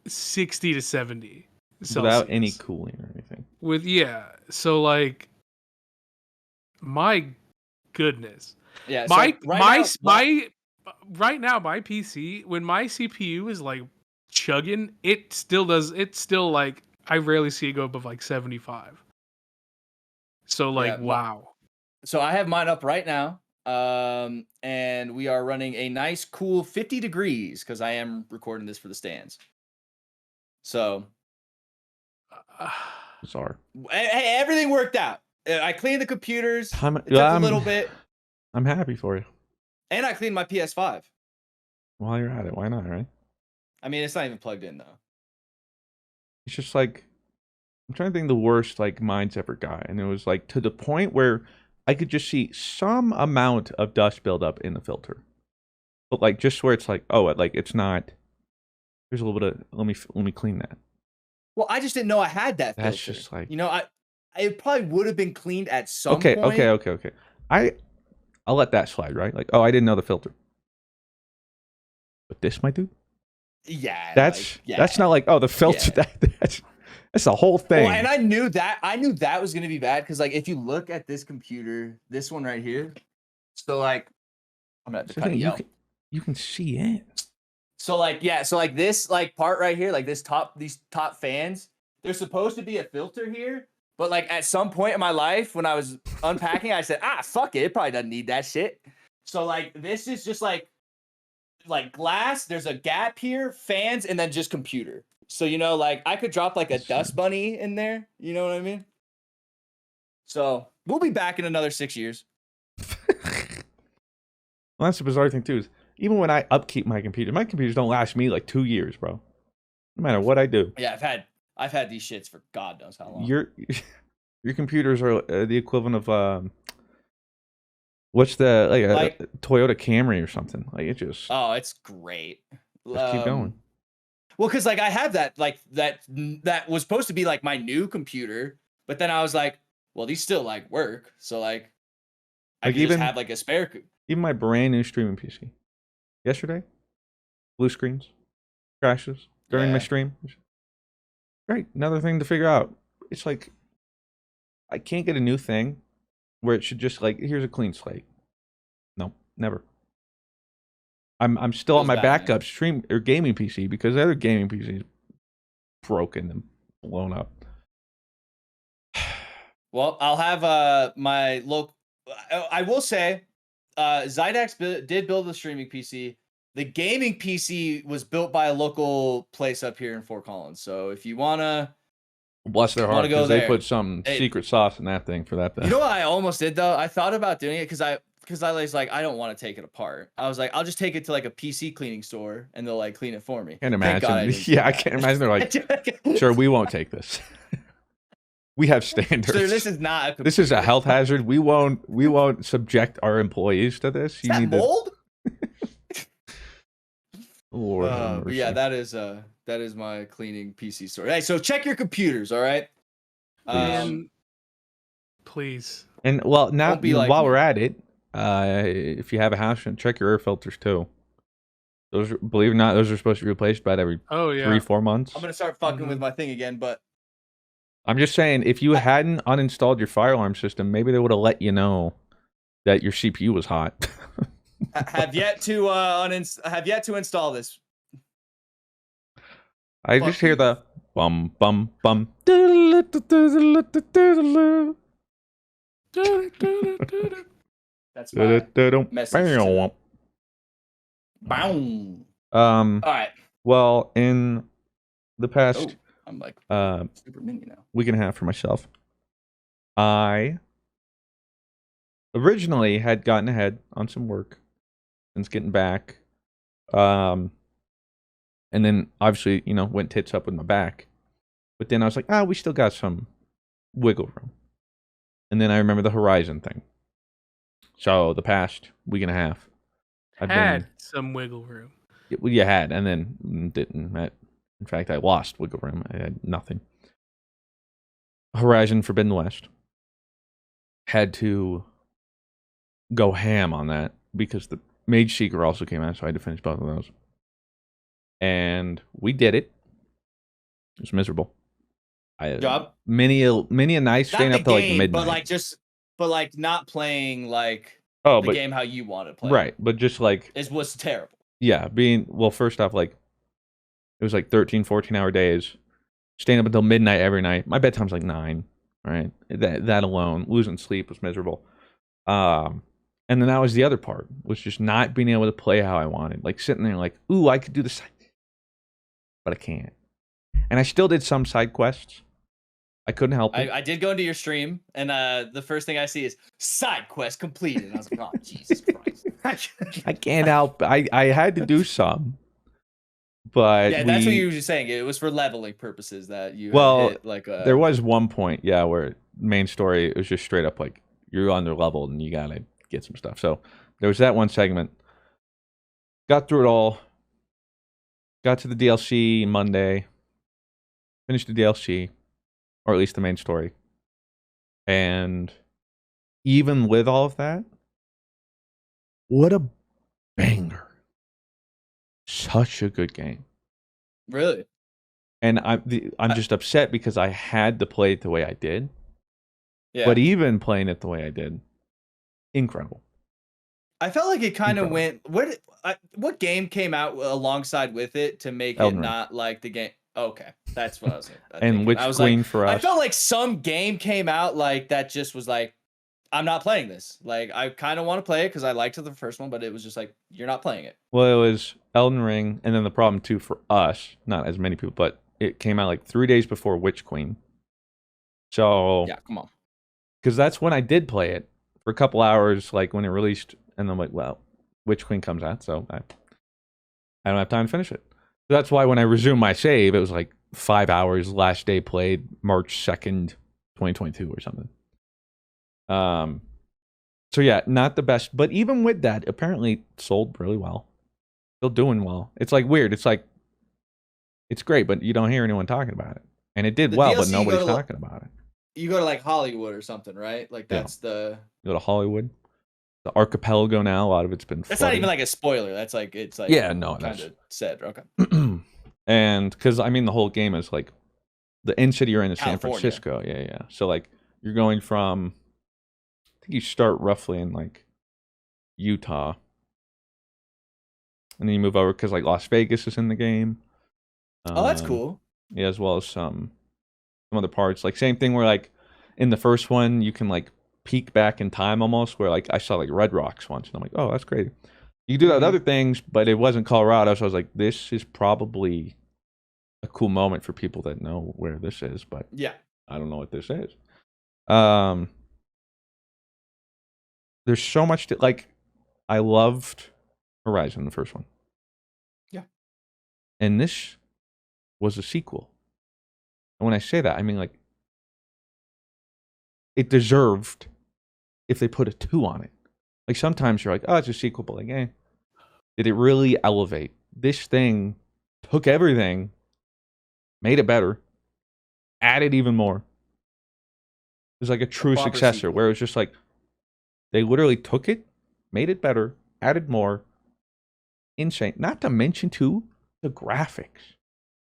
60 to 70 Without any Celsius. cooling or anything. With so like, my goodness, Yeah. my So right right now my PC, when my CPU is like chugging, it still like, I rarely see it go above like 75. So like, Yeah, wow. so I have mine up right now. And we are running a nice, cool 50 degrees because I am recording this for the stands. So, Bizarre. hey, everything worked out. I cleaned the computers. I'm, It took a little bit, I'm happy for you. and I cleaned my PS5. While you're at it, why not, right? I mean, it's not even plugged in though. It's just like I'm trying to think of the worst like mine's ever got, and it was like to the point where I could just see some amount of dust buildup in the filter, but like just where it's like, oh, like it's not. There's a little bit of let me clean that. Well, I just didn't know I had that filter. That's just like it probably would have been cleaned at some okay, point. okay. I'll let that slide, right? Like, oh, I didn't know the filter, but this, my dude, Yeah, that's not like oh the filter that's the whole thing. Well, and I knew that was gonna be bad because like if you look at this computer, this one right here, so like I'm gonna have to So kind of yell. you can see it. So like this like part right here, like these top fans, they're supposed to be a filter here, but like at some point in my life when I was unpacking, I said, fuck it probably doesn't need that shit. So like this is just like glass, there's a gap here, fans, and then just computer. So like I could drop like a dust bunny in there, you know what I mean? So we'll be back in another 6 years. Well, that's the bizarre thing too. Is even when I upkeep my computers don't last me like 2 years, bro. No matter what I do. Yeah, I've had these shits for God knows how long. Your computers are the equivalent of what's the like Toyota Camry or something. Like it just it's great. Just keep going. Well, because like I have that was supposed to be like my new computer, but then I was like, well, these still like work, so like I could just have like a spare. Even my brand new streaming PC. Yesterday, blue screens, crashes during my stream. Great, another thing to figure out. It's like I can't get a new thing where it should just like here's a clean slate. No, never. I'm still on my backup stream or gaming PC because the other gaming PC is broken and blown up. Well, I'll have my local. I will say, Zydax did build a streaming PC. The gaming PC was built by a local place up here in Fort Collins. So if you wanna, bless their heart, because they put some secret sauce in that thing for that. You know what I almost did though? I thought about doing it because because I was like, I don't want to take it apart. I was like, I'll just take it to like a PC cleaning store and they'll like clean it for me. Can't Thank God I imagine. didn't do Yeah, I that. can't imagine. They're like, sure, we won't take this. We have standards. Sir, this is not a computer. This is a health hazard. We won't subject our employees to this. Is that mold? Lord have But yeah, mercy. that is my cleaning PC store. Hey, so check your computers, all right? And please. And well, now Don't be like while me. we're at it, if you have a house, check your air filters too. Those, believe it or not, those are supposed to be replaced about every Oh yeah. 3-4 months. I'm gonna start fucking with my thing again, but I'm just saying, if you hadn't uninstalled your fire alarm system, maybe they would have let you know that your CPU was hot. have yet to install this. I Fuck just hear you. the bum bum bum. That's my message to Boom. Um. All right. Well, in the Oh, past I'm like super mini now. week and a half for myself, I originally had gotten ahead on some work since getting back. And then obviously, went tits up with my back. But then I was like, we still got some wiggle room. And then I remember the Horizon thing. So the past week and a half, I've Had been some wiggle room. well, you had, and then didn't. In fact, I lost wiggle room. I had nothing. Horizon Forbidden West. Had to go ham on that because the Mage Seeker also came out, so I had to finish both of those. And we did it. It was miserable. Job. Many a night staying Not up the till like game, midnight. but like not playing like Oh, the but game how you want to play. right, but just like Was terrible. yeah, first off, like it was like 13, 14-hour days, staying up until midnight every night. My bedtime's like 9. Right, that alone, losing sleep was miserable. And then that was the other part, was just not being able to play how I wanted. Like sitting there, like, ooh, I could do this, but I can't. And I still did some side quests. I couldn't help it. I did go into your stream, and the first thing I see is side quest completed. And I was like, oh, Jesus Christ. I can't help. I had to do some, but yeah, that's what you were just saying. It was for leveling purposes that you well, hit like a. there was one point, yeah, where main story, it was just straight up like you're under leveled and you gotta get some stuff. So there was that one segment. Got through it all. Got to the DLC Monday. Finished the DLC, or at least the main story. And even with all of that, what a banger. Such a good game. Really? And I'm just upset because I had to play it the way I did. Yeah. But even playing it the way I did, incredible. I felt like it kind of Incredible. went. What game came out alongside with it to make Elden it Ring. not like the game? Okay, that's what I was. And Witch Queen for us. I felt like some game came out like that just was like, I'm not playing this. Like I kind of want to play it because I liked the first one, but it was just like you're not playing it. Well, it was Elden Ring, and then the problem too for us, not as many people, but it came out like 3 days before Witch Queen. So Yeah, come on. Because that's when I did play it for a couple hours, like when it released, and I'm like, well, Witch Queen comes out, so I don't have time to finish it. So that's why when I resumed my save, it was like 5 hours, last day played, March 2nd, 2022 or something. So yeah, not the best, but even with that, apparently it sold really well. Still doing well. It's like weird. It's like, it's great, but you don't hear anyone talking about it. And it did The well, but DLC nobody's talking about it. You go to like Hollywood or something, right? Like that's the. Go to Hollywood. The archipelago now, a lot of it's been That's flooded. not even like a spoiler. That's like it's like yeah, no, kind that's of said. Okay. And because I mean the whole game is like the end city you're in is San California. Francisco. Yeah. So like you're going from, I think you start roughly in like Utah, and then you move over because like Las Vegas is in the game. Oh, that's cool. Yeah, as well as some other parts. Like same thing where like in the first one you can like peek back in time almost, where like I saw like Red Rocks once, and I'm like, oh, that's crazy. You do that with other things, but it wasn't Colorado, so I was like, this is probably a cool moment for people that know where this is, but yeah, I don't know what this is. there's so much to like. I loved Horizon, the first one. Yeah. And this was a sequel. And when I say that, I mean like it deserved if they put a 2 on it. Like sometimes you're like, oh, it's a sequel, but like, did it really elevate? This thing took everything, made it better, added even more. It was like a true proper successor sequel. where it was just like they literally took it, made it better, added more. Insane. Not to mention too the graphics.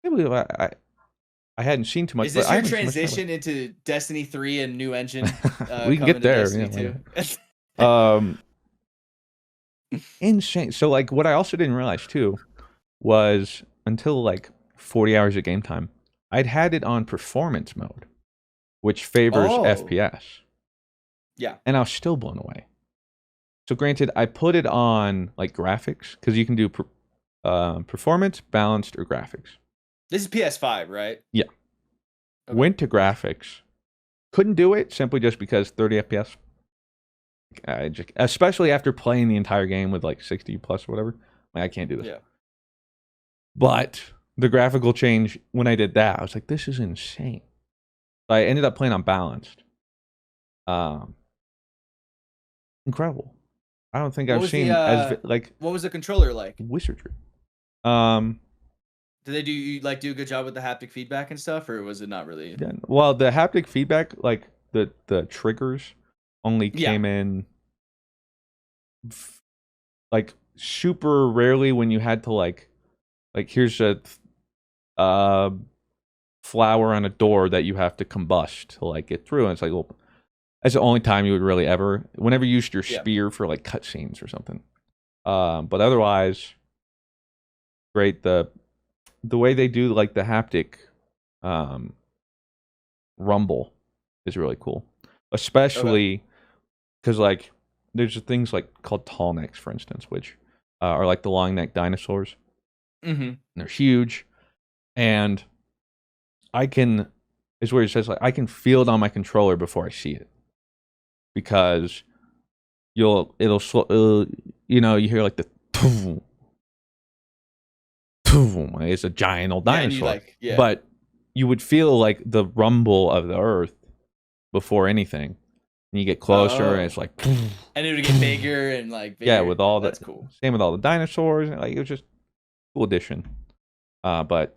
I hadn't seen too much. Is this but I your haven't seen much transition into Destiny 3 and new engine? We can get there. Yeah, insane. So like what I also didn't realize too was until like 40 hours of game time, I'd had it on performance mode, which favors FPS. Yeah. And I was still blown away. So granted, I put it on like graphics because you can do performance, balanced, or graphics. This is PS5, right? Yeah. Okay. Went to graphics. Couldn't do it simply just because 30 FPS. Especially after playing the entire game with like 60 plus or whatever. Like, I can't do this. Yeah. But the graphical change, when I did that, I was like, this is insane. So I ended up playing on balanced. Incredible. I don't think I've seen what was the controller like? wizardry. Did they do a good job with the haptic feedback and stuff, or was it not really? Yeah, well, the haptic feedback, like the triggers, only came in like super rarely when you had to like here's a flower on a door that you have to combust to like get through, and it's like, well, that's the only time you would really ever, whenever you used your spear for like cutscenes or something. But otherwise, great. The way they do like the haptic rumble is really cool, especially because like there's things like called tall necks, for instance, which are like the long neck dinosaurs. Mm-hmm. They're huge, and is where it says like I can feel it on my controller before I see it, because you hear like the boom, boom. It's a giant old dinosaur, but you would feel like the rumble of the earth before anything. And you get closer, and it's like, and it would get bigger and like bigger. Yeah, with all that's cool. Same with all the dinosaurs, and like it was just a cool addition. But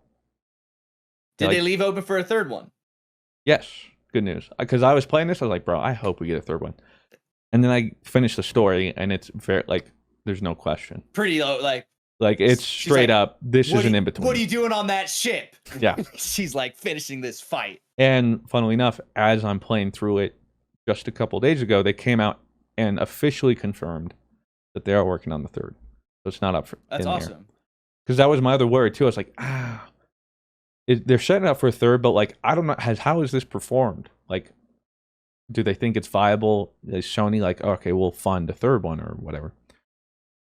did they leave open for a third one? Yes, good news. Because I was playing this, I was like, bro, I hope we get a third one. And then I finished the story, and it's very like there's no question. Pretty low, like it's straight up. This is an in between. What are you doing on that ship? Yeah, she's like finishing this fight. And funnily enough, as I'm playing through it. Just a couple days ago, they came out and officially confirmed that they are working on the third. So it's not up for. That's awesome. Because that was my other worry too. I was like, they're setting up for a third, but like I don't know how is this performed? Like, do they think it's viable? Is Sony like, okay, we'll fund a third one or whatever?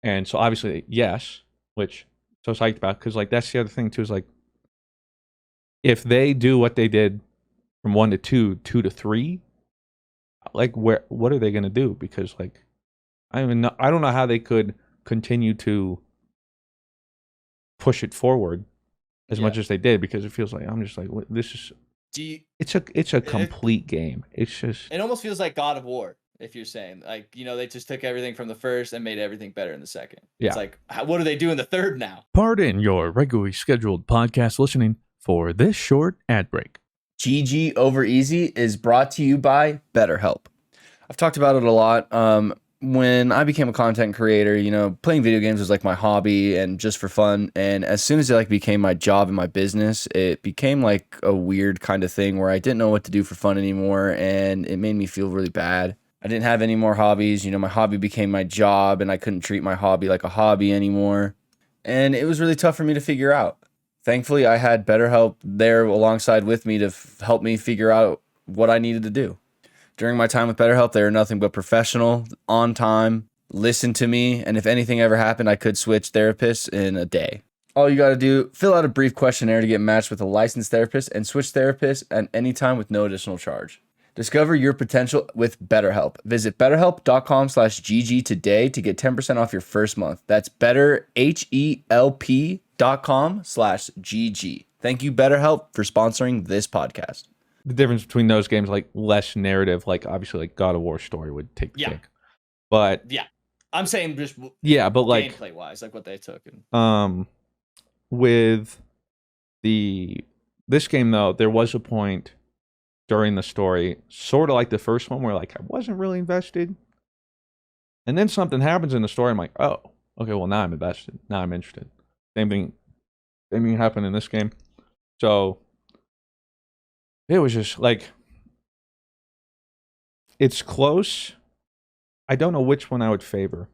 And so obviously yes, which so psyched about, because like that's the other thing too, is like if they do what they did from 1 to 2, 2 to 3. Like what are they gonna do? Because like I don't know how they could continue to push it forward as much as they did, because it feels like I'm just like, this is it's a complete game. It's just, it almost feels like God of War, if you're saying like, they just took everything from the first and made everything better in the second. It's like, what do they do in the third now? Pardon your regularly scheduled podcast listening for this short ad break. GG Over Easy is brought to you by BetterHelp. I've talked about it a lot. When I became a content creator, playing video games was like my hobby and just for fun. And as soon as it like became my job and my business, it became like a weird kind of thing where I didn't know what to do for fun anymore. And it made me feel really bad. I didn't have any more hobbies. My hobby became my job, and I couldn't treat my hobby like a hobby anymore. And it was really tough for me to figure out. Thankfully, I had BetterHelp there alongside with me to help me figure out what I needed to do. During my time with BetterHelp, they were nothing but professional, on time, listened to me, and if anything ever happened, I could switch therapists in a day. All you got to do, fill out a brief questionnaire to get matched with a licensed therapist and switch therapists at any time with no additional charge. Discover your potential with BetterHelp. Visit betterhelp.com/GG today to get 10% off your first month. That's betterhelp.com/GG. Thank you, BetterHelp, for sponsoring this podcast. The difference between those games, like less narrative, like obviously like God of War story would take the cake. But yeah, I'm saying just but like gameplay wise, like what they took. And with this game though, there was a point during the story, sort of like the first one, where like I wasn't really invested, and then something happens in the story. I'm like, oh, okay, well now I'm invested. Now I'm interested. Same thing happened in this game. So it was just like, it's close. I don't know which one I would favor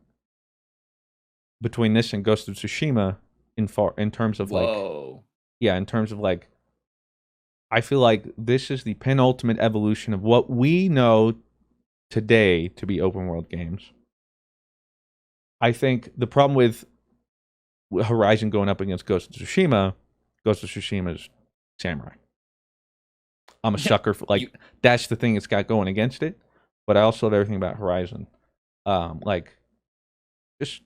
between this and Ghost of Tsushima in terms of like, in terms of like, I feel like this is the penultimate evolution of what we know today to be open world games. I think the problem with Horizon going up against Ghost of Tsushima is samurai. I'm a sucker for like that's the thing it's got going against it, but I also love everything about Horizon. Like just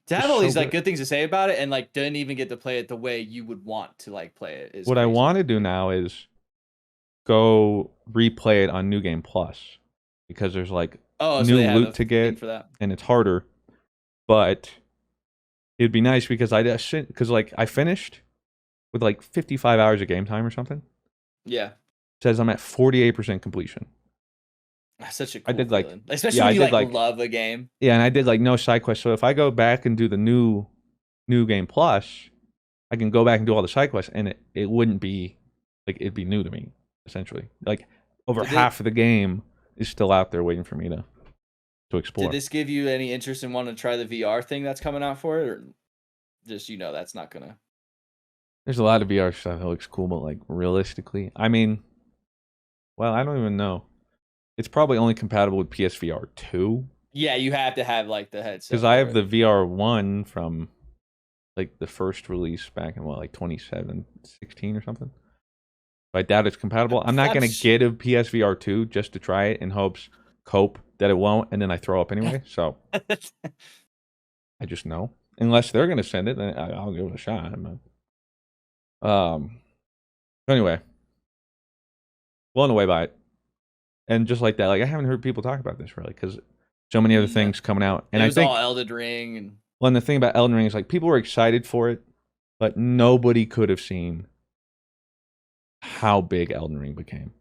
to have all these like good things to say about it, and like didn't even get to play it the way you would want to like play it. Is what crazy. I want to do now is go replay it on New Game Plus, because there's like new loot to get for that, and it's harder. But it'd be nice because I finished with like 55 hours of game time or something. Yeah, it says I'm at 48% completion. That's such a cool I did feeling. Especially when you like love a game. Yeah, and I did like no side quests. So if I go back and do the new Game Plus, I can go back and do all the side quests, and it wouldn't be like, it'd be new to me essentially. Like over half of the game is still out there waiting for me to explore. Did this give you any interest in wanting to try the VR thing that's coming out for it, or just that's not gonna? There's a lot of VR stuff that looks cool, but like realistically, I mean, well, I don't even know. It's probably only compatible with PSVR 2. Yeah, you have to have like the headset. Because I have the VR 1 from like the first release back in like 2016 or something. So I doubt it's compatible. I'm not going to get a PSVR 2 just to try it in hope that it won't, and then I throw up anyway. So I just know. Unless they're going to send it, then I'll give it a shot. Anyway, blown away by it. And just like that, like I haven't heard people talk about this really, because so many other things coming out. And it was I think all Elden Ring. And the thing about Elden Ring is like people were excited for it, but nobody could have seen how big Elden Ring became.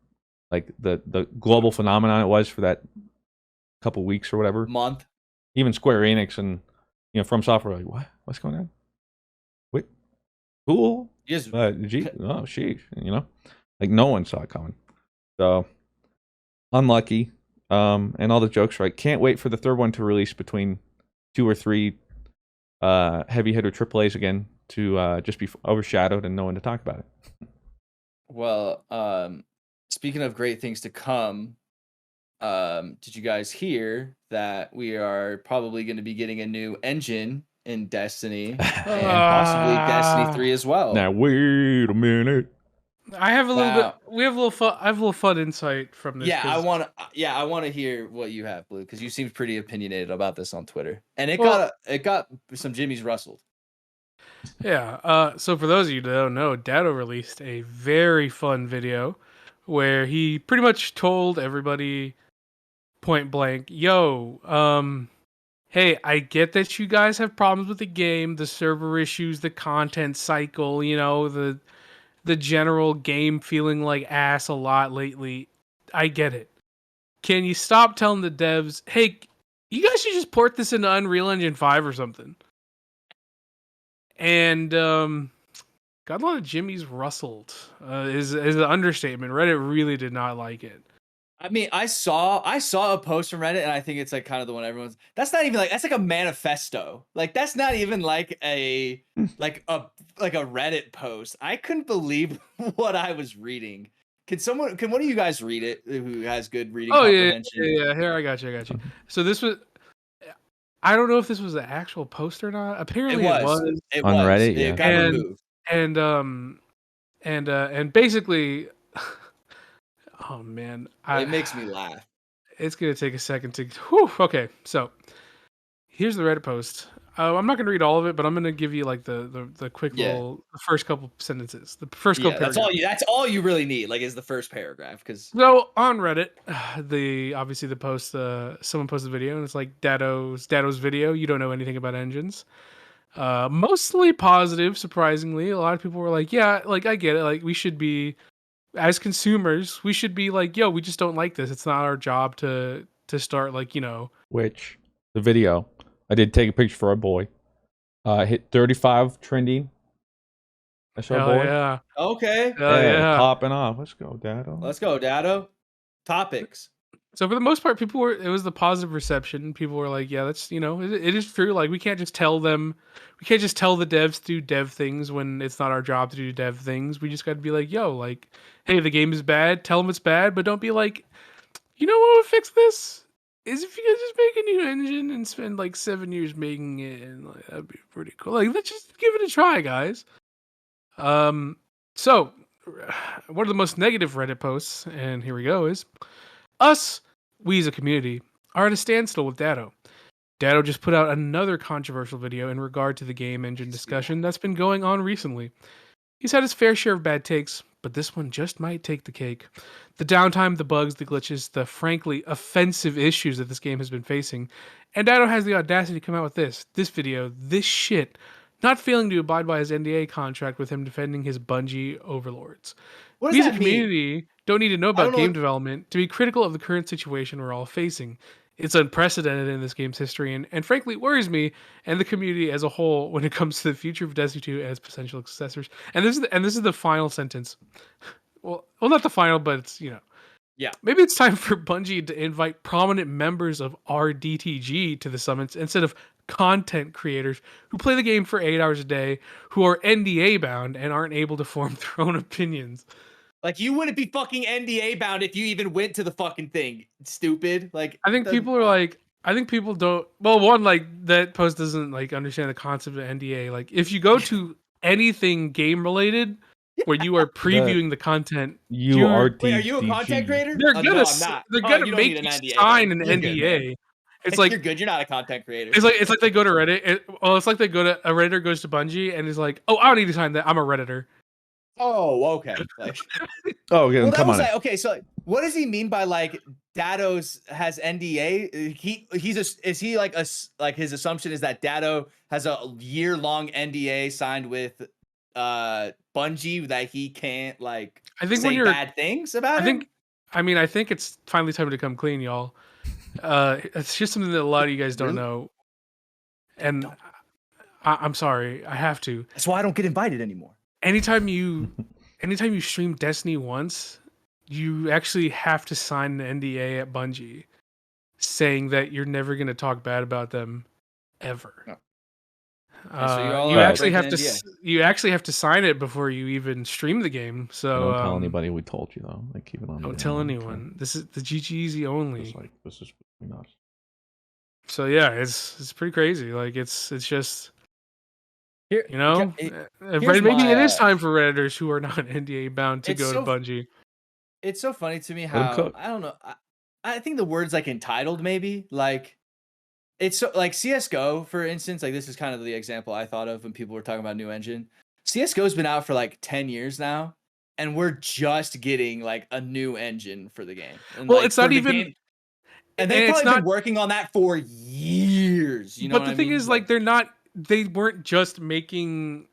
Like the global phenomenon it was for that couple weeks or whatever. Month. Even Square Enix and From Software were like, what's going on? Wait, cool. Yes. Oh, sheesh. Like no one saw it coming. So unlucky. And all the jokes right. Can't wait for the third one to release between 2 or 3 heavy hitter AAAs again to just be overshadowed and no one to talk about it. Well, speaking of great things to come, did you guys hear that we are probably going to be getting a new engine in Destiny and possibly Destiny 3 as well? Now wait a minute. I have a little bit. We have a little fun. I have a little fun insight from this. Yeah, I want to hear what you have, Blue, because you seemed pretty opinionated about this on Twitter, and it got some jimmies rustled. Yeah. So for those of you that don't know, Datto released a very fun video where he pretty much told everybody point blank, "Yo, hey, I get that you guys have problems with the game, the server issues, the content cycle, the general game feeling like ass a lot lately. I get it. Can you stop telling the devs, hey, you guys should just port this into Unreal Engine 5 or something?" And got a lot of jimmies rustled. Is an understatement. Reddit really did not like it. I mean, I saw a post from Reddit, and I think it's like kind of the one everyone's. That's not even like, that's like a manifesto. Like that's not even like a Reddit post. I couldn't believe what I was reading. Can one of you guys read it who has good reading comprehension? Yeah. Here, I got you. So this was. I don't know if this was an actual post or not. Apparently, it was. It on was. Reddit. It got removed. And basically. Oh man, It makes me laugh. It's gonna take a second to. Whew, okay, so here's the Reddit post. I'm not gonna read all of it, but I'm gonna give you like the quick Yeah. little the first couple sentences, the first Yeah, couple paragraphs. that's all you really need, like, is the first paragraph, because So on Reddit, obviously the post, someone posted a video and it's like Datto's video. You don't know anything about engines. Mostly positive, surprisingly. A lot of people were like, yeah, like I get it. Like we should be, as consumers, we should be like, yo, we just don't like this. It's not our job to start like, Which the video I did take a picture for our boy. Hit 35 trending. That's our hell boy. yeah, okay. hell Hey, yeah. popping off. Let's go, Datto. Let's go, Datto. Topics. So for the most part, it was the positive reception. People were like, yeah, that's, it is true. Like we can't just tell the devs to do dev things when it's not our job to do dev things. We just got to be like, yo, like, hey, the game is bad. Tell them it's bad, but don't be like, you know what would fix this? Is if you guys just make a new engine and spend like 7 years making it, and like that'd be pretty cool. Like, let's just give it a try, guys. So one of the most negative Reddit posts, and here we go, is we as a community, are at a standstill with Datto. Datto just put out another controversial video in regard to the game engine discussion that's been going on recently. He's had his fair share of bad takes, but this one just might take the cake. The downtime, the bugs, the glitches, the frankly offensive issues that this game has been facing, and Datto has the audacity to come out with this video, this shit, not failing to abide by his NDA contract with him defending his Bungie overlords. What We does as a that mean? community don't need to know I don't about know game what- development to be critical of the current situation we're all facing. It's unprecedented in this game's history and frankly worries me and the community as a whole when it comes to the future of Destiny 2 as potential successors. And this is the final sentence. Well, not the final, but it's, Yeah. maybe it's time for Bungie to invite prominent members of RDTG to the summits instead of content creators who play the game for 8 hours a day, who are NDA bound and aren't able to form their own opinions. Like, you wouldn't be fucking NDA bound if you even went to the fucking thing. Stupid. Like, I think people are like, I think people don't. Well, one, like that post doesn't like understand the concept of NDA. Like, if you go to anything game related, where you are previewing the content, URDDG. Wait, are you a content creator? they're No, gonna I'm not. they're Oh, gonna you don't make need an you NDA, sign an then. You're good, NDA. man. It's like you're good. You're not a content creator. it's like they go to Reddit. It's like they go to a Redditor goes to Bungie and is like, oh, I don't need to sign that. I'm a Redditor. Oh, okay. Like, Oh, yeah, well, that come was on. like, okay. So, what does he mean by like Datto's has NDA? Is he like like his assumption is that Datto has a year-long NDA signed with Bungie that he can't like I think say when you're, bad things about him? I think it's finally time to come clean, y'all. It's just something that a lot of you guys don't Really? know, and I'm sorry, I have to. That's why I don't get invited anymore. Anytime you stream Destiny once, you actually have to sign an NDA at Bungie saying that you're never going to talk bad about them ever. Oh. So you're all you about actually have breaking to NDA. you actually have to sign it before you even stream the game. So Don't tell anybody we told you though. Like keep it on. don't the tell down, anyone. This is the GG Easy only. Just like this is between us. So yeah, it's pretty crazy. Like it's just Here, maybe my, it is time for Redditors who are not NDA bound to it's go so- to Bungie. it's so funny to me Let 'em how cook. I don't know. I think the word's like entitled, maybe. Like, it's so like CS:GO, for instance. Like, this is kind of the example I thought of when people were talking about new engine. CS:GO's been out for like 10 years now, and we're just getting like a new engine for the game. And, Well, like, it's not for the even- game- and they've and it's probably been not- working on that for years. You know, But what the I thing mean? is, like, they weren't just making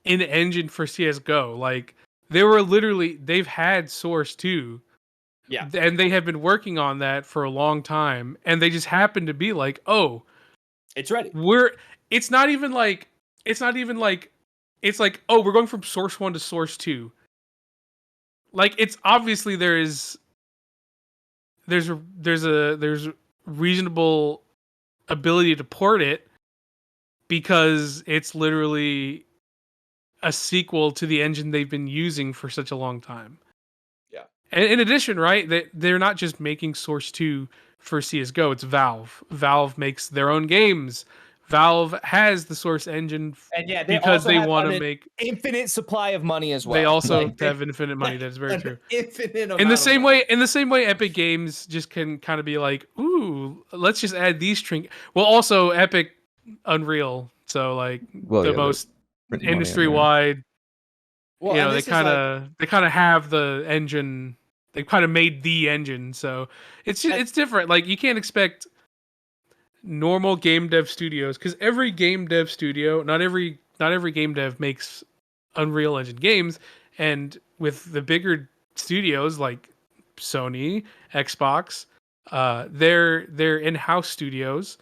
an engine for CS:GO. Like, they've had Source 2. Yeah. And they have been working on that for a long time. And they just happened to be like, oh, it's ready. it's like, oh, we're going from Source 1 to Source 2. Like, it's obviously there's reasonable ability to port it because it's literally a sequel to the engine they've been using for such a long time. Yeah. And in addition, right, they're not just making Source 2 for CS:GO, it's Valve. Valve makes their own games Valve has the Source engine And yeah, they because also they have want to an make. infinite supply of money as well. They also Like, have infinite money. That is very an true. Infinite amount In the of same money. way, Epic Games just can kind of be like, "Ooh, let's just add these Well, also Epic, Unreal, so like Well, the yeah, they're most printing money on there. industry-wide. Well, You and know, they this is like, kind of have the engine. They kind of made the engine, so it's different. Like you can't expect normal game dev studios because every game dev studio, not every game dev makes Unreal Engine games, and with the bigger studios like Sony, Xbox, their in-house studios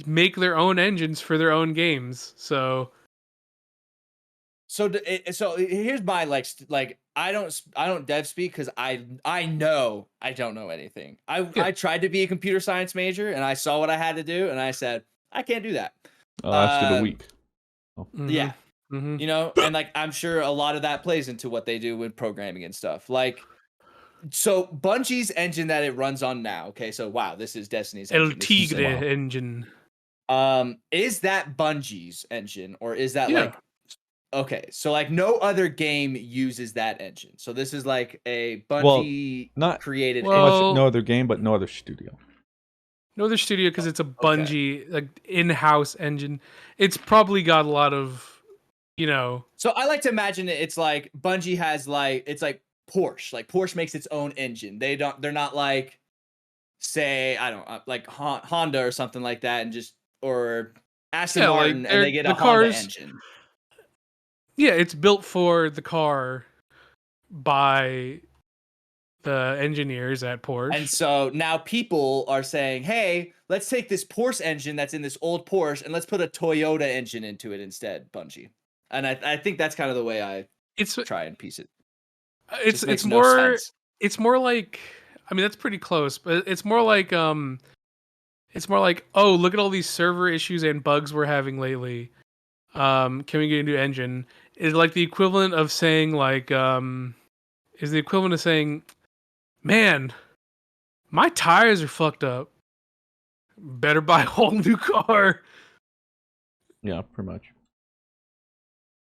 make their own engines for their own games. So so here's my like I don't dev speak because I know I don't know anything. Yeah. I tried to be a computer science major and I saw what I had to do and I said I can't do that. Lasted a week. Yeah. mhm. You know, and like I'm sure a lot of that plays into what they do with programming and stuff. Like, so Bungie's engine that it runs on now. Okay, so wow, this is Destiny's El engine. This is Tigre wild. engine. Is that Bungie's engine or is that Yeah. like, okay, so like no other game uses that engine. So this is like a Bungie not created So much Well- no other game, but no other studio. No other studio because it's a Okay. Bungie like in-house engine. It's probably got a lot of, you know. So I like to imagine it's like Bungie has like, it's like Porsche. Like Porsche makes its own engine. They're not like, say, I don't know, like Honda or something like that, and just, or Aston Yeah, like, Martin, and they get a the Honda cars- engine. Yeah, it's built for the car by the engineers at Porsche. And so now people are saying, hey, let's take this Porsche engine that's in this old Porsche and let's put a Toyota engine into it instead, Bungie. And I think that's kind of the way I it's try and piece it. it's Just makes it's no more sense. it's more like, I mean, that's pretty close, but it's more like oh, look at all these server issues and bugs we're having lately. Can we get a new engine? Is like the equivalent of saying like is the equivalent of saying, man, my tires are fucked up. Better buy a whole new car. Yeah, pretty much.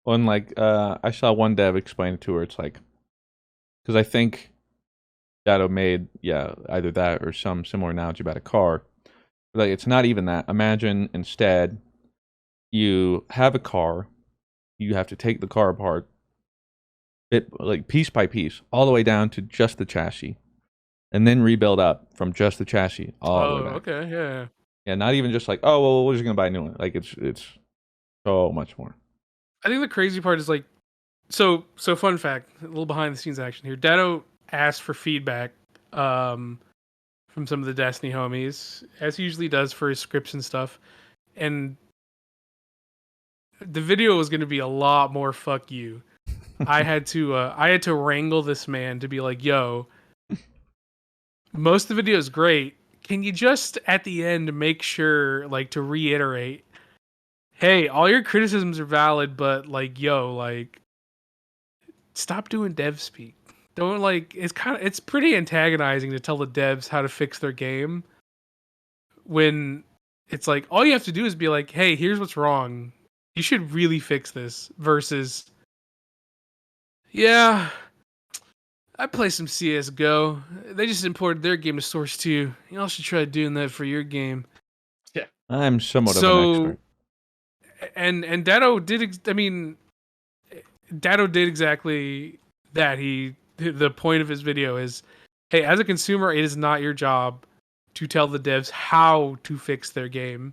And like, I saw one dev explain it to her. It's like, because I think Datto made either that or some similar analogy about a car. Like, it's not even that. Imagine instead, you have a car, you have to take the car apart, like piece by piece, all the way down to just the chassis, and then rebuild up from just the chassis all the way back. Okay, yeah. Yeah, not even just like, oh well, we're just gonna buy a new one. Like it's so much more. I think the crazy part is like, so fun fact, a little behind the scenes action here. Datto asked for feedback from some of the Destiny homies, as he usually does for his scripts and stuff. And the video was going to be a lot more fuck you. I had to wrangle this man to be like, yo, most of the video is great. Can you just at the end make sure, like, to reiterate, hey, all your criticisms are valid, but like, yo, like, stop doing dev speak. Don't, like, it's pretty antagonizing to tell the devs how to fix their game when it's like all you have to do is be like, hey, here's what's wrong. You should really fix this, versus, yeah, I play some CS:GO. They just imported their game to Source 2. You all should try doing that for your game. I'm somewhat of an expert. And Datto did. Datto did exactly that. The point of his video is, hey, as a consumer, it is not your job to tell the devs how to fix their game.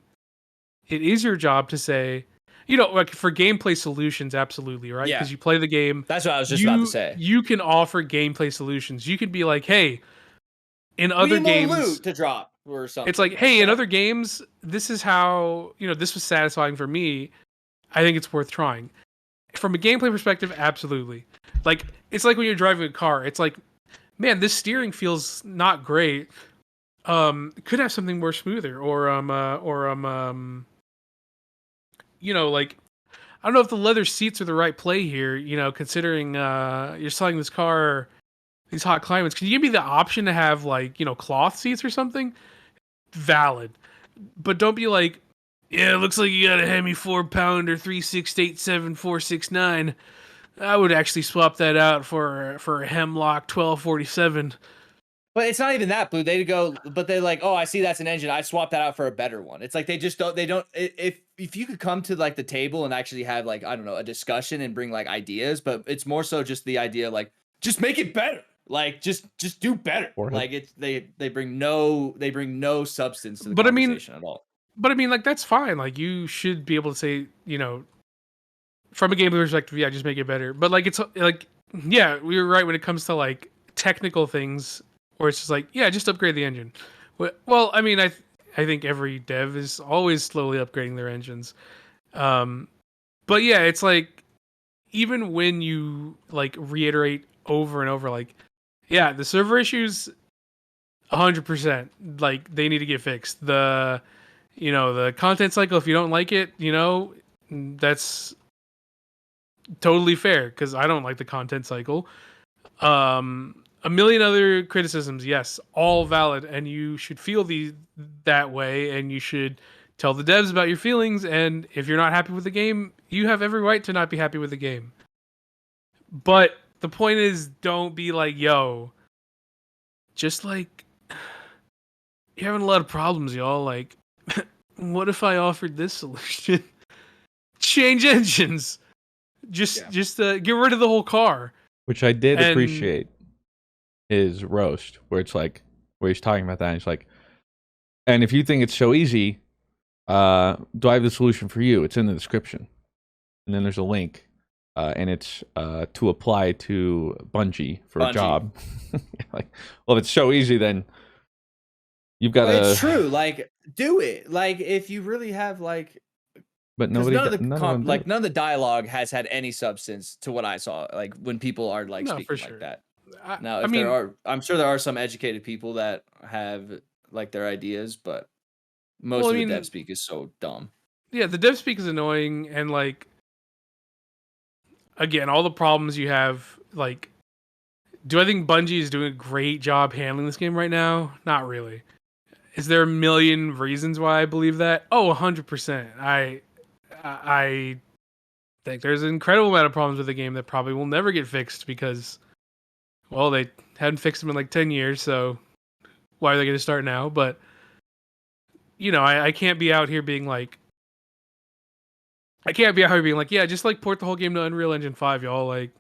It is your job to say, you know, like for gameplay solutions, absolutely, right? Yeah. Because you play the game. That's what I was just about to say. You can offer gameplay solutions. You can be like, hey, in other We need more games, loot to drop or something. it's like, hey, in that. other games, this is how, you know, this was satisfying for me. I think it's worth trying. From a gameplay perspective, absolutely. Like, it's like when you're driving a car. It's like, man, this steering feels not great. Could have something more smoother, or you know, like, I don't know if the leather seats are the right play here. You know, considering you're selling this car these hot climates, can you give me the option to have, like, you know, cloth seats or something? Valid, but don't be like, Yeah, looks like you got a Hemi 4-pounder 3687469. I would actually swap that out for a Hemlock 1247. But it's not even that, Blue. They go, but they're like, oh, I see that's an engine. I swap that out for a better one. It's like they just don't. They don't. If you could come to like the table and actually have like, I don't know, a discussion and bring like ideas, but it's more so just the idea like just make it better. Like just do better. Or- Like it's they bring no substance to the But I mean- conversation at all. But I mean, like, that's fine. Like, you should be able to say, from a game perspective, yeah, just make it better. But like, it's like, yeah, we were right when it comes to like technical things, where it's just like, yeah, just upgrade the engine. Well, I mean, I think every dev is always slowly upgrading their engines. But yeah, it's like, even when you like reiterate over and over, like, yeah, the server issues, 100%, like they need to get fixed. The content cycle, if you don't like it, that's totally fair, because I don't like the content cycle. A million other criticisms, yes, all valid, and you should feel that way, and you should tell the devs about your feelings, and if you're not happy with the game, you have every right to not be happy with the game. But the point is, don't be like, yo, just like, you're having a lot of problems, y'all, like, what if I offered this solution? Change engines. Just get rid of the whole car. Which I did And- appreciate his roast, where it's like, where he's talking about that, and he's like, and if you think it's so easy, do I have the solution for you? It's in the description. And then there's a link, and it's to apply to Bungie for a job. Like, well, if it's so easy, then you've got to. It's true. Like, do it. Like, if you really have like. But Because nobody, none of the dialogue has had any substance to what I saw. Like when people are like No, speaking for sure. like that. I Now, if mean, there are, I'm sure there are some educated people that have like their ideas, but most Well, of I the mean- dev speak is so dumb. yeah, the dev speak is annoying, and like, again, all the problems you have, like, do I think Bungie is doing a great job handling this game right now? Not really. Is there a million reasons why I believe that? Oh, 100%. I think there's an incredible amount of problems with the game that probably will never get fixed because, well, they hadn't fixed them in like 10 years, so why are they going to start now? But, I can't be out here being like, yeah, just like port the whole game to Unreal Engine 5, y'all. Like,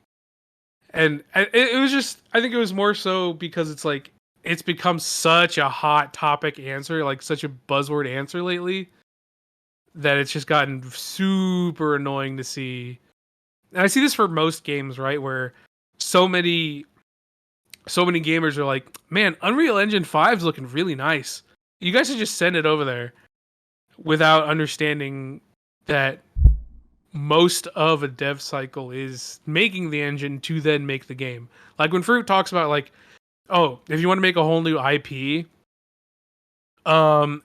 and it was just, I think it was more so because it's like, it's become such a hot topic answer, like such a buzzword answer lately, that it's just gotten super annoying to see. And I see this for most games, right? Where so many gamers are like, man, Unreal Engine 5 is looking really nice. You guys should just send it over there, without understanding that most of a dev cycle is making the engine to then make the game. Like when Fruit talks about like, oh, if you want to make a whole new IP, it's going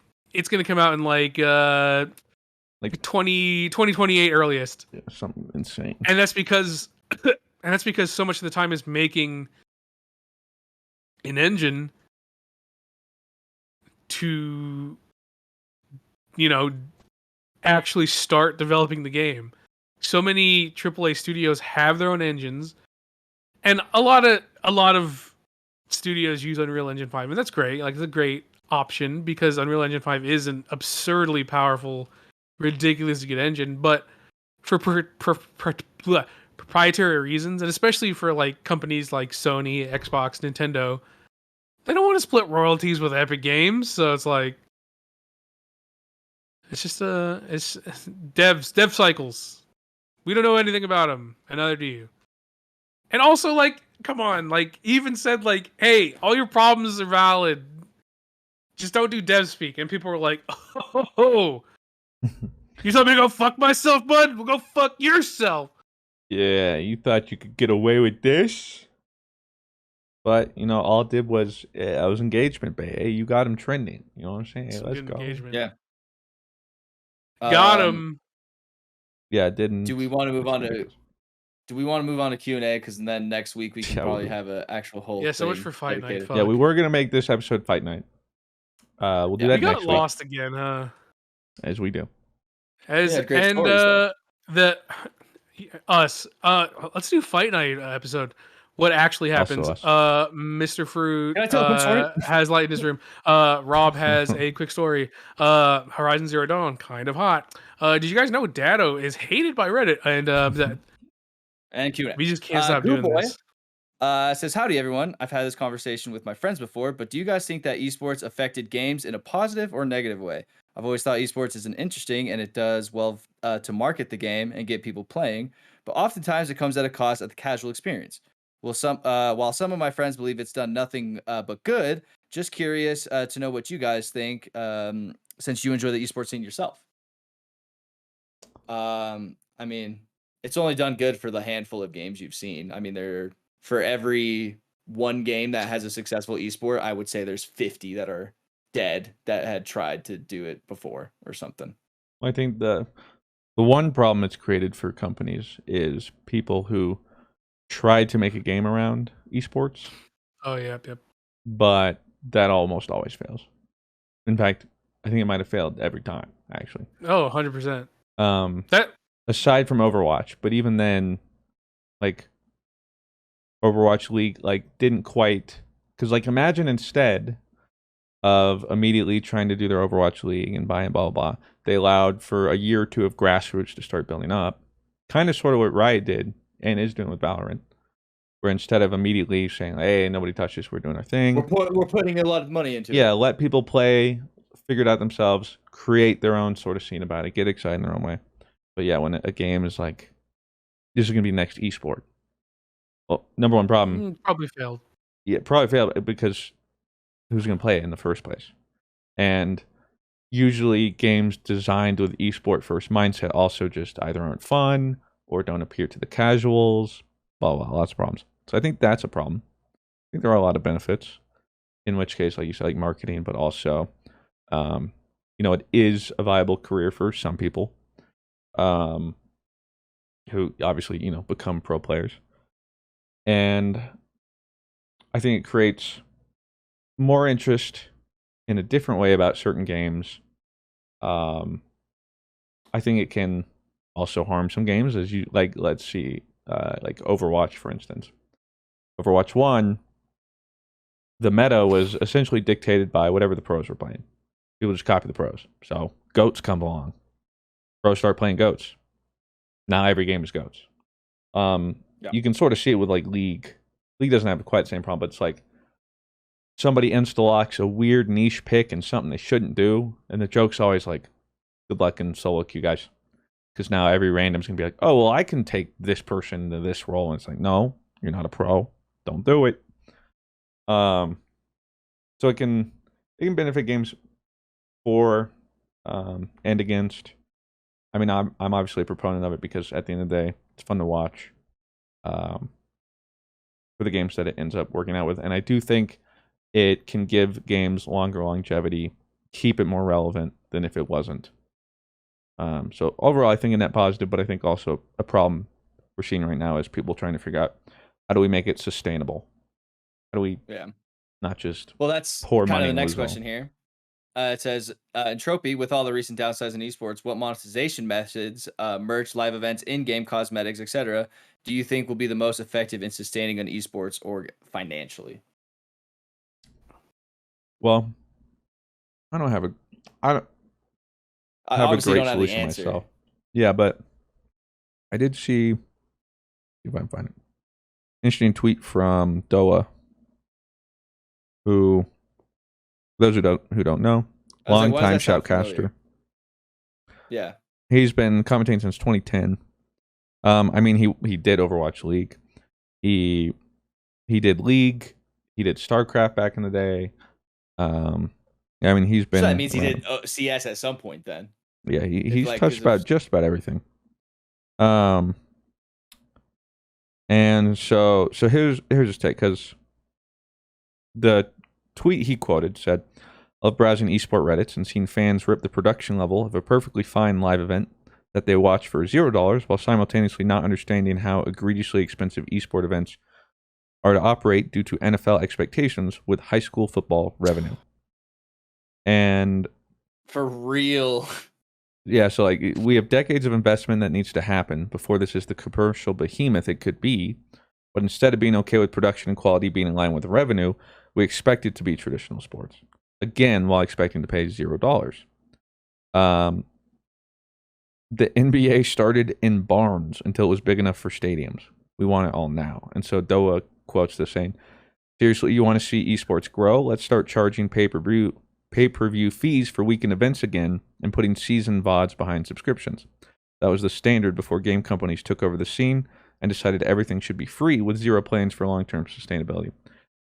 to come out in like 2028 earliest. Yeah, something insane. And that's because so much of the time is making an engine to actually start developing the game. So many AAA studios have their own engines, and a lot of studios use Unreal Engine 5, and that's great. Like, it's a great option because Unreal Engine 5 is an absurdly powerful, ridiculously good engine, but for proprietary reasons, and especially for like companies like Sony, Xbox, Nintendo, they don't want to split royalties with Epic Games, so it's like, it's just it's dev cycles. We don't know anything about them, and neither do you. And also, like, come on, like, even said like, hey, all your problems are valid, just don't do dev speak. And people were like, oh, you told me to go fuck myself, bud? Well, go fuck yourself. Yeah, you thought you could get away with this? But, all it did was, I was engagement, babe. Hey, you got him trending. You know what I'm saying? Hey, Some let's good go. engagement. Yeah. Got him. Yeah, it didn't. Do we want to move on to? Do we want to move on to Q&A? Because then next week we can Yeah, probably we- have an actual whole. Yeah, so much thing for Fight Night. dedicated. Fuck. Yeah, we were going to make this episode Fight Night. We'll do Yeah, that We got next week, lost again, huh? as we do. As had great and stories, though. the us let's do fight night episode. What actually Also happens? us. Mr. Fruit Can I tell a quick story? has light in his room. Rob has a quick story. Horizon Zero Dawn, kind of hot. Did you guys know Datto is hated by Reddit? And that And Q&A. we just can't stop Goo doing Boy this. says, howdy, everyone. I've had this conversation with my friends before, but do you guys think that esports affected games in a positive or negative way? I've always thought esports is an interesting and it does well to market the game and get people playing, but oftentimes it comes at a cost of the casual experience. While some of my friends believe it's done nothing but good, just curious to know what you guys think since you enjoy the esports scene yourself. I mean, it's only done good for the handful of games you've seen. I mean, for every one game that has a successful esport, I would say there's 50 that are dead that had tried to do it before or something. I think the one problem it's created for companies is people who tried to make a game around esports, Oh yep. but that almost always fails. In fact, I think it might have failed every time, actually. Oh, 100%. That aside from Overwatch, but even then, like Overwatch League, like didn't quite, because like imagine instead of immediately trying to do their Overwatch League and buy and blah blah blah, they allowed for a year or two of grassroots to start building up, kind of sort of what Riot did and is doing with Valorant, where instead of immediately saying, "Hey, nobody touch this, we're doing our thing," We're putting a lot of money into it. yeah, let people play, figure it out themselves, create their own sort of scene about it, get excited in their own way. But yeah, when a game is like, this is going to be next esport. Well, number one problem. Probably failed. Yeah, probably failed because who's going to play it in the first place? And usually games designed with esport first mindset also just either aren't fun or don't appeal to the casuals, blah, blah, lots of problems. So I think that's a problem. I think there are a lot of benefits, in which case, like you said, like marketing, but also, it is a viable career for some people. Who obviously, become pro players. And I think it creates more interest in a different way about certain games. I think it can also harm some games, as you like. Let's see, like Overwatch, for instance. Overwatch 1, the meta was essentially dictated by whatever the pros were playing. People just copy the pros. So goats come along. Pros start playing goats. Now every game is goats. You can sort of see it with like League. League doesn't have quite the same problem, but it's like somebody insta-locks a weird niche pick and something they shouldn't do, and the joke's always like, good luck in solo queue, guys. Because now every random's going to be like, oh, well, I can take this person to this role. And it's like, no, you're not a pro. Don't do it. So it can benefit games for and against. I mean, I'm obviously a proponent of it because at the end of the day, it's fun to watch for the games that it ends up working out with. And I do think it can give games longer longevity, keep it more relevant than if it wasn't. So overall, I think a net positive, but I think also a problem we're seeing right now is people trying to figure out how do we make it sustainable? How do we not just that's pour kind money of the and next lose all? question here. It says, Entropy, with all the recent downsides in esports, what monetization methods, merch, live events, in-game cosmetics, etc., do you think will be the most effective in sustaining an esports org financially? Well, I don't have a Obviously great don't have the solution answer. myself. Yeah, but I did see if I can find it. Interesting tweet from Doa, who, those who don't know, I was like, why longtime does that sound familiar? shoutcaster. Yeah. He's been commentating since 2010. I mean, he did Overwatch League. He did League. He did StarCraft back in the day. I mean, he's been. So that means he around. did CS at some point then. Yeah, he's like, touched 'cause of- just about everything. And so here's his take, because the tweet he quoted said, "Love browsing esport Reddits and seeing fans rip the production level of a perfectly fine live event that they watch for $0 while simultaneously not understanding how egregiously expensive esport events are to operate due to NFL expectations with high school football revenue." And for real. Yeah, so like we have decades of investment that needs to happen before this is the commercial behemoth it could be. But instead of being okay with production and quality being in line with revenue, we expect it to be traditional sports. Again, while expecting to pay $0. The NBA started in barns until it was big enough for stadiums. We want it all now. And so Doa quotes this saying, seriously, you want to see esports grow? Let's start charging pay-per-view fees for weekend events again and putting season VODs behind subscriptions. That was the standard before game companies took over the scene and decided everything should be free with zero plans for long-term sustainability.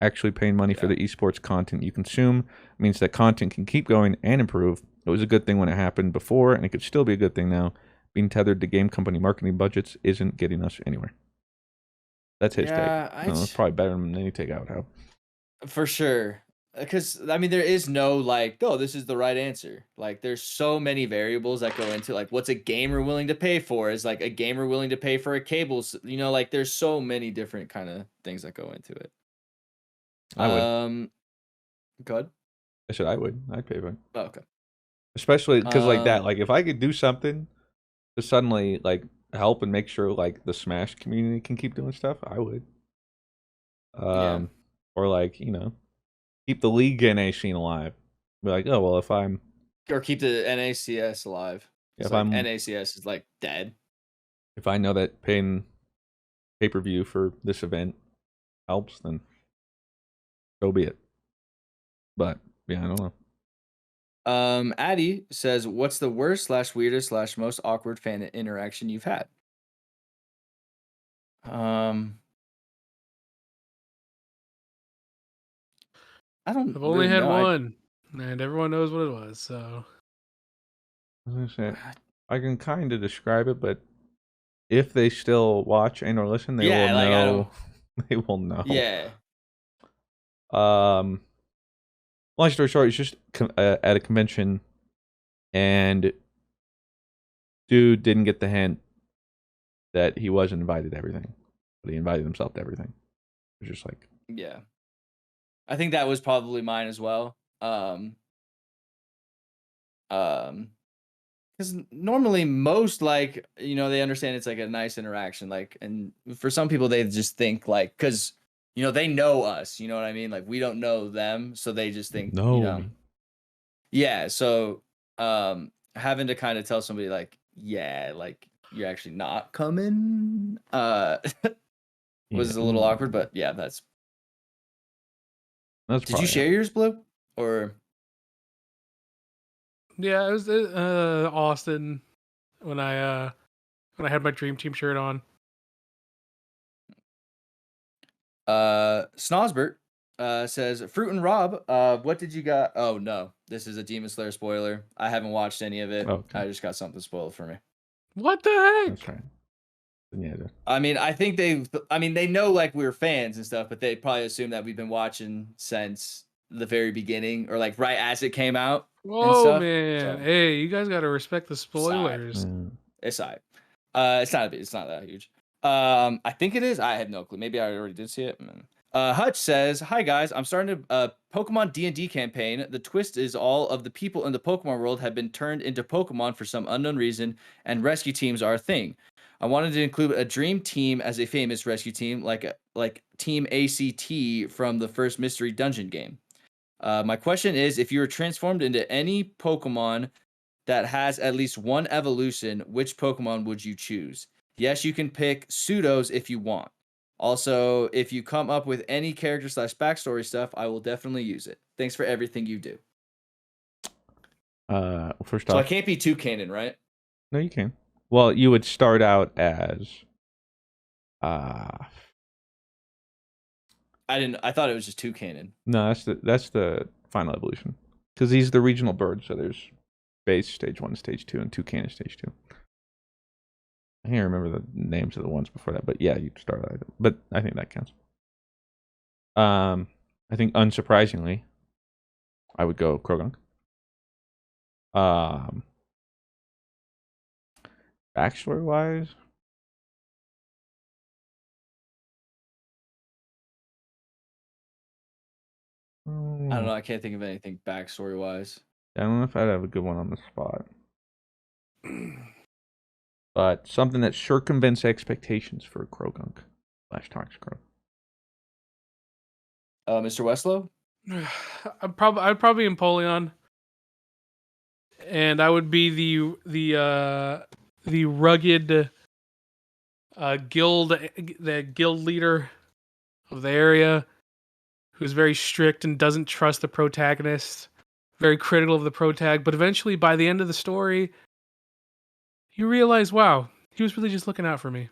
Actually paying money for the esports content you consume means that content can keep going and improve. It was a good thing when it happened before, and it could still be a good thing now. Being tethered to game company marketing budgets isn't getting us anywhere. That's his take. It's probably better than any take I would have. For sure. Because, I mean, there is no, like, oh, this is the right answer. Like, there's so many variables that go into, like, what's a gamer willing to pay for? Is, like, a gamer willing to pay for a cable? You know, like, there's so many different kind of things that go into it. I would. Good. I said I would. I'd pay for it. Oh, okay. Especially because, like, that. Like, if I could do something to suddenly, like, help and make sure, like, the Smash community can keep doing stuff, I would. Or, like, you know, keep the League NA scene alive. Be like, oh, well, if I'm... Or keep the NACS alive. If like I'm... NACS is, like, dead. If I know that paying pay-per-view for this event helps, then so be it. But, yeah, I don't know. Addy says, what's the worst / weirdest / most awkward fan interaction you've had? I've only had one, and everyone knows what it was. So I was gonna say, I can kind of describe it, but if they still watch and or listen, they will know. They will know. Yeah. Long story short, it's just at a convention, and dude didn't get the hint that he wasn't invited to everything, but he invited himself to everything. It was just like, yeah. I think that was probably mine as well. Because normally most, like, you know, they understand it's like a nice interaction, like, and for some people they just think like, because, you know, they know us, you know what I mean, like we don't know them, so they just think, no, you know, yeah. So having to kind of tell somebody like, yeah, like you're actually not coming was a little awkward, but yeah, that's did you share yours, Blue? Or yeah, it was Austin when I had my Dream Team shirt on. Snosbert says, Fruit and Rob, what did you got? Oh no, this is a Demon Slayer spoiler. I haven't watched any of it. Okay. I just got something spoiled for me. What the heck? That's right. Yeah. I mean, I think they know like we're fans and stuff, but they probably assume that we've been watching since the very beginning or like right as it came out. Oh man, so, hey, you guys gotta respect the spoilers. It's not that huge. I think it is. I have no clue. Maybe I already did see it. Hutch says, hi guys, I'm starting a Pokemon D&D campaign. The twist is all of the people in the Pokemon world have been turned into Pokemon for some unknown reason, and rescue teams are a thing. I wanted to include a dream team as a famous rescue team, like Team ACT from the first Mystery Dungeon game. My question is, if you were transformed into any Pokemon that has at least one evolution, which Pokemon would you choose? Yes, you can pick pseudos if you want. Also, if you come up with any character / backstory stuff, I will definitely use it. Thanks for everything you do. First off, so I off, can't be Toucanen, right? No, you can. Well, you would start out as I thought it was just Toucanen. No, that's the final evolution. Because he's the regional bird, so there's base stage 1, stage 2, and Toucanen stage 2. I can't remember the names of the ones before that, but yeah, you start out. But I think that counts. I think unsurprisingly, I would go Krogunk. Backstory wise, I don't know. I can't think of anything backstory wise. I don't know if I'd have a good one on the spot. But something that circumvents expectations for a Krogunk / Toxic Crow. Mr. Westlo? I'd probably Empoleon, and I would be the rugged guild leader of the area, who's very strict and doesn't trust the protagonist, very critical of the protag. But eventually, by the end of the story, you realize, wow, he was really just looking out for me.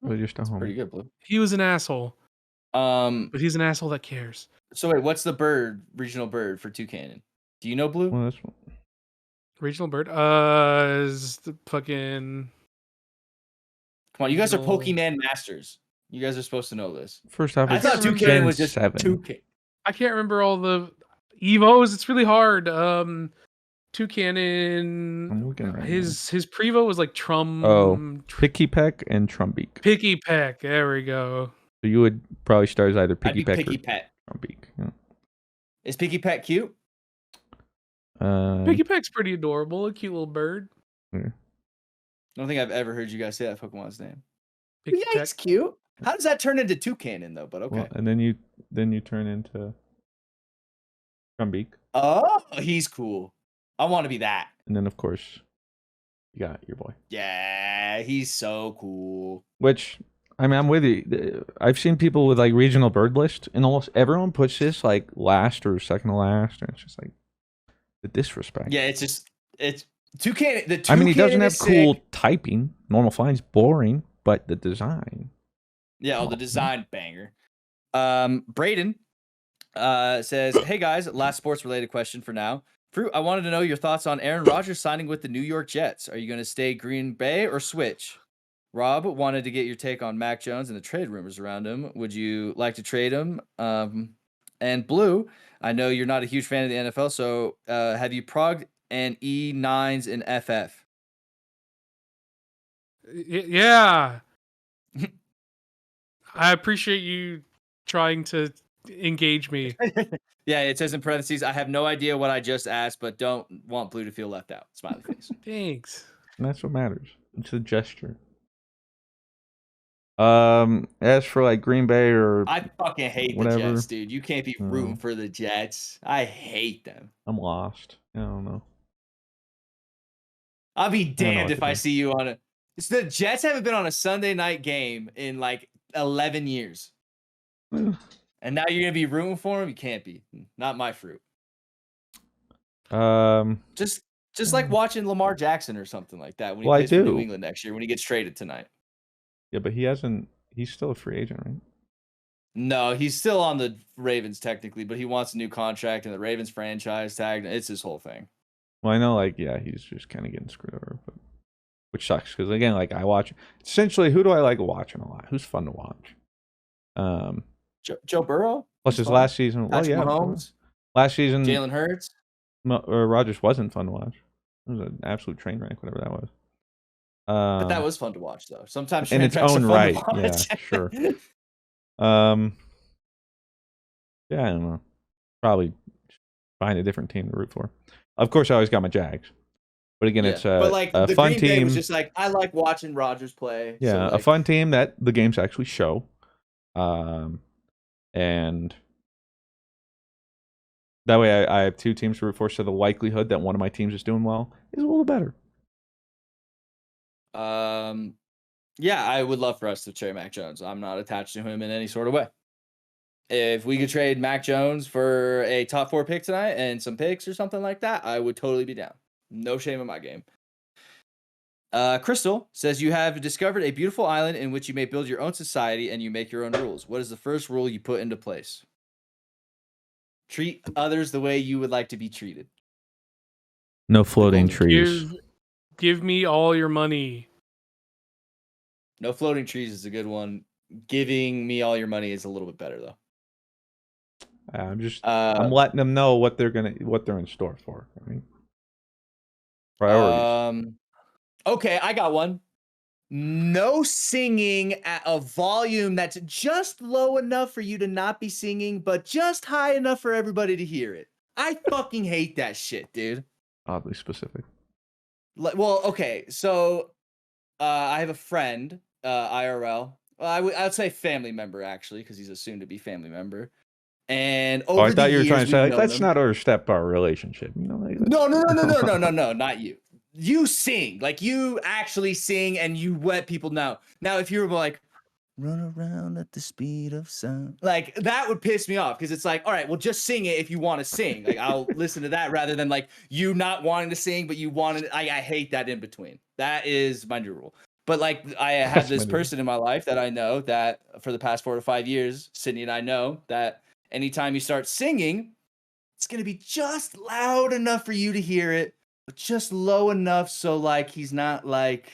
Or just a Pretty homie. good, Blue. He was an asshole, but he's an asshole that cares. So wait, what's the regional bird for Toucan? Do you know, Blue? Well, that's Regional bird, is the fucking. Come on, you guys are regional- Pokemon masters. You guys are supposed to know this. first off. I It's thought Gen Toucan was just 7. Toucan. I can't remember all the Evos. It's really hard. Toucanon. I'm looking right his Prevo was like Picky Peck and Trumbeak. Picky Peck. There we go. So you would probably start as either I'd Picky be Peck Picky or Pet. Trumbeak. Yeah. Is Picky Pet cute? Picky Peck's pretty adorable. A cute little bird. I don't think I've ever heard you guys say that Pokemon's name. Picky Yeah, Peck. it's cute. How does that turn into Toucan though? But okay. Well, and then you turn into Trumbeak, Oh, he's cool. I want to be that. and then of course you got your boy. Yeah, he's so cool. Which I mean, I'm with you. I've seen people with like regional bird list, and almost everyone puts this like last or second to last, and it's just like the disrespect. Yeah, it's Toucan. The Toucan I mean, he doesn't have is cool sick. typing. Normal flying's boring, but the design. Yeah, the design banger. Braden says, "Hey guys, last sports related question for now. Fruit, I wanted to know your thoughts on Aaron Rodgers signing with the New York Jets. Are you going to stay Green Bay or switch? Rob wanted to get your take on Mac Jones and the trade rumors around him. Would you like to trade him? And Blue, I know you're not a huge fan of the NFL, so have you progged an E9s in FF? Yeah. I appreciate you trying to engage me. Yeah, it says in parentheses, I have no idea what I just asked, but don't want Blue to feel left out. Smiley face. Thanks. And that's what matters. It's a gesture. As for like Green Bay or I fucking hate whatever. the Jets, dude. You can't be rooting for the Jets. I hate them. I'm lost. I don't know. I'll be know damned what if to I do. see you on a. It's the Jets haven't been on a Sunday night game in like 11 years. And now you're gonna be rooting for them? You can't be. Not my fruit. Just like watching Lamar Jackson or something like that when he Well, I plays for do. New England next year when he gets traded tonight. Yeah, but he's still a free agent, right? No, he's still on the Ravens technically, but he wants a new contract and the Ravens franchise tag. It's his whole thing. Well, I know, like, yeah, he's just kind of getting screwed over, but which sucks because again, like, I watch. Essentially, who do I like watching a lot? Who's fun to watch? Joe Burrow. Plus He's his fun. last season. Well, Patrick yeah, Mahomes, last season, Jalen Hurts. Rodgers wasn't fun to watch. It was an absolute train wreck, whatever that was. But that was fun to watch, though. Sometimes in its train wrecks are own fun right. to watch. Yeah, sure. Yeah, I don't know. Probably find a different team to root for. Of course, I always got my Jags, but again, it's but like a the fun Green Bay team. was just like I like watching Rodgers play. Yeah, so, a like, fun team that the games actually show, and that way I have two teams to root for. So the likelihood that one of my teams is doing well is a little better. Yeah, I would love for us to trade Mac Jones. I'm not attached to him in any sort of way. If we could trade Mac Jones for a top 4 pick tonight and some picks or something like that, I would totally be down. No shame in my game. Crystal says you have discovered a beautiful island in which you may build your own society and you make your own rules. What is the first rule you put into place? Treat others the way you would like to be treated. No floating golden trees. Give me all your money. No floating trees is a good one. Giving me all your money is a little bit better though. I'm letting them know what they're in store for. I mean, priorities. Okay, I got one. No singing at a volume that's just low enough for you to not be singing, but just high enough for everybody to hear it. I fucking hate that shit, dude. Oddly specific. Well, okay, so I have a friend, IRL. Well, I'd say family member actually, because he's a soon-to-be family member. And Oh, I over the thought you were trying years, to say we've like, known let's him. not overstep our relationship. You know, like, No, not you. You sing, like you actually sing, and you let people know. Now, if you were like, run around at the speed of sound, like that would piss me off because it's like, all right, well, just sing it if you want to sing. Like I'll listen to that rather than like you not wanting to sing, but you wanted. I hate that in between. That is my new rule. But like I have that's this my dude. person in my life that I know that for the past 4 to 5 years, Sydney and I know that anytime you start singing, it's gonna be just loud enough for you to hear it, but just low enough so like he's not like,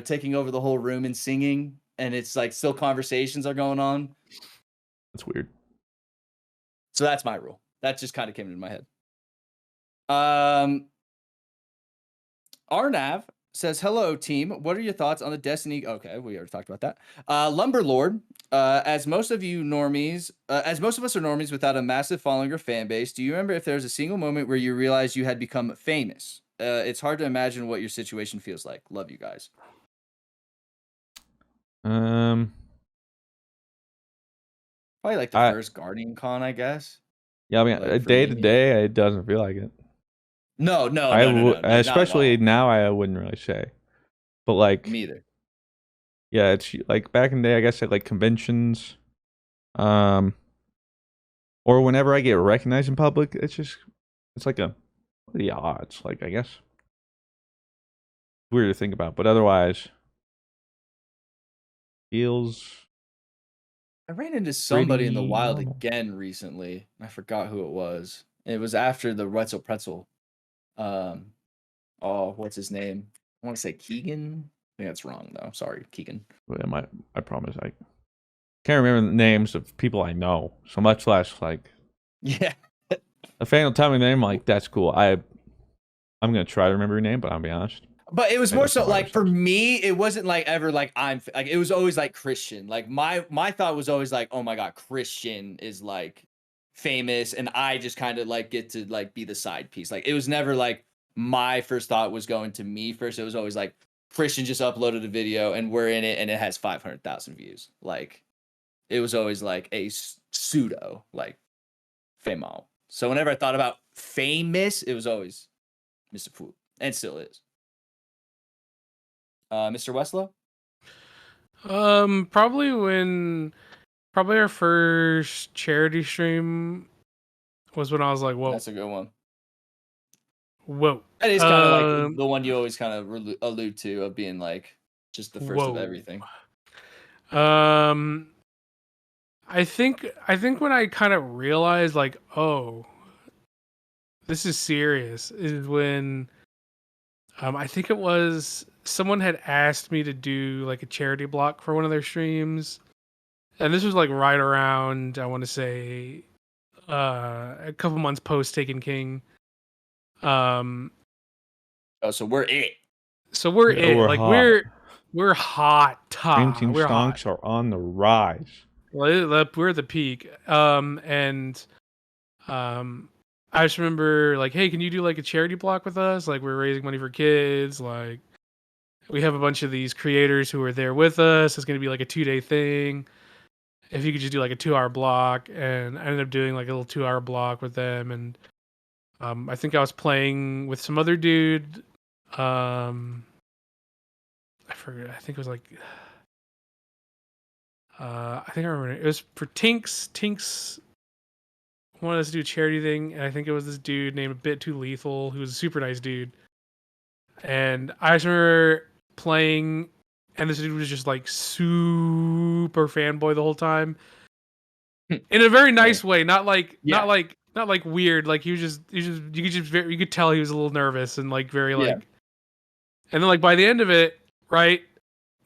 taking over the whole room and singing, and it's like still conversations are going on. That's weird. So that's my rule. That just kind of came into my head. Arnav says, "Hello, team. What are your thoughts on the Destiny?" Okay, we already talked about that. Lumberlord, as most of you normies, as most of us are normies without a massive following or fan base, do you remember if there was a single moment where you realized you had become famous? It's hard to imagine what your situation feels like. Love you guys. Um, Probably like the I first Guardian Con, I guess. yeah, I mean, Like for day to me. day, it doesn't feel like it. No, like, not at Especially all. now, I wouldn't really say, but like, Me either. yeah, it's like back in the day, I guess at like conventions, um, or whenever I get recognized in public, it's like a, what are the odds? Like, I guess weird to think about, but otherwise, feels I ran into somebody in the pretty wild normal. again recently. I forgot who it was. It was after the Wetzel Pretzel. Um, oh, what's his name? I want to say Keegan. I think that's wrong though. Sorry, Keegan. But I promise I can't remember the names of people I know, so much less like Yeah. a fan will tell me the name. Like, that's cool. I'm gonna try to remember your name, but I'll be honest. But it was I more don't so know like for ourselves. me, it wasn't like ever like like it was always like Christian. Like my thought was always like, oh my god, Christian is like famous, and I just kind of like get to like be the side piece. Like it was never like my first thought was going to me first. It was always like Christian just uploaded a video and we're in it and it has 500,000 views. Like it was always like a pseudo like famous. So whenever I thought about famous, it was always Mr. Food, and still is. Mr. Westlow? Probably our first charity stream was when I was like, whoa, That's a good one. whoa, That is kind of like the one you always kind of allude to of being like just the first of whoa. everything. Um, I think when I kind of realized like, oh, this is serious, is when I think it was someone had asked me to do like a charity block for one of their streams, and this was like right around, I want to say, a couple months post Taken King. Oh, so we're it. So we're Yeah, it. we're Like hot. we're hot. Dream Team We're hot. stonks are on the rise. We're the peak. And I just remember like, hey, can you do like a charity block with us? Like we're raising money for kids. Like we have a bunch of these creators who are there with us. It's gonna be like a 2-day thing. If you could just do like a 2-hour block, and I ended up doing like a little 2-hour block with them, and I think I was playing with some other dude. I forget. I think it was like. I think I remember it was for Tinks. Tinks wanted us to do a charity thing, and I think it was this dude named A Bit Too Lethal, who was a super nice dude. And I just remember playing, and this dude was just like super fanboy the whole time, in a very nice way. Not like weird. Like he was just you could tell he was a little nervous and like very Yeah. like. And then like by the end of it, right?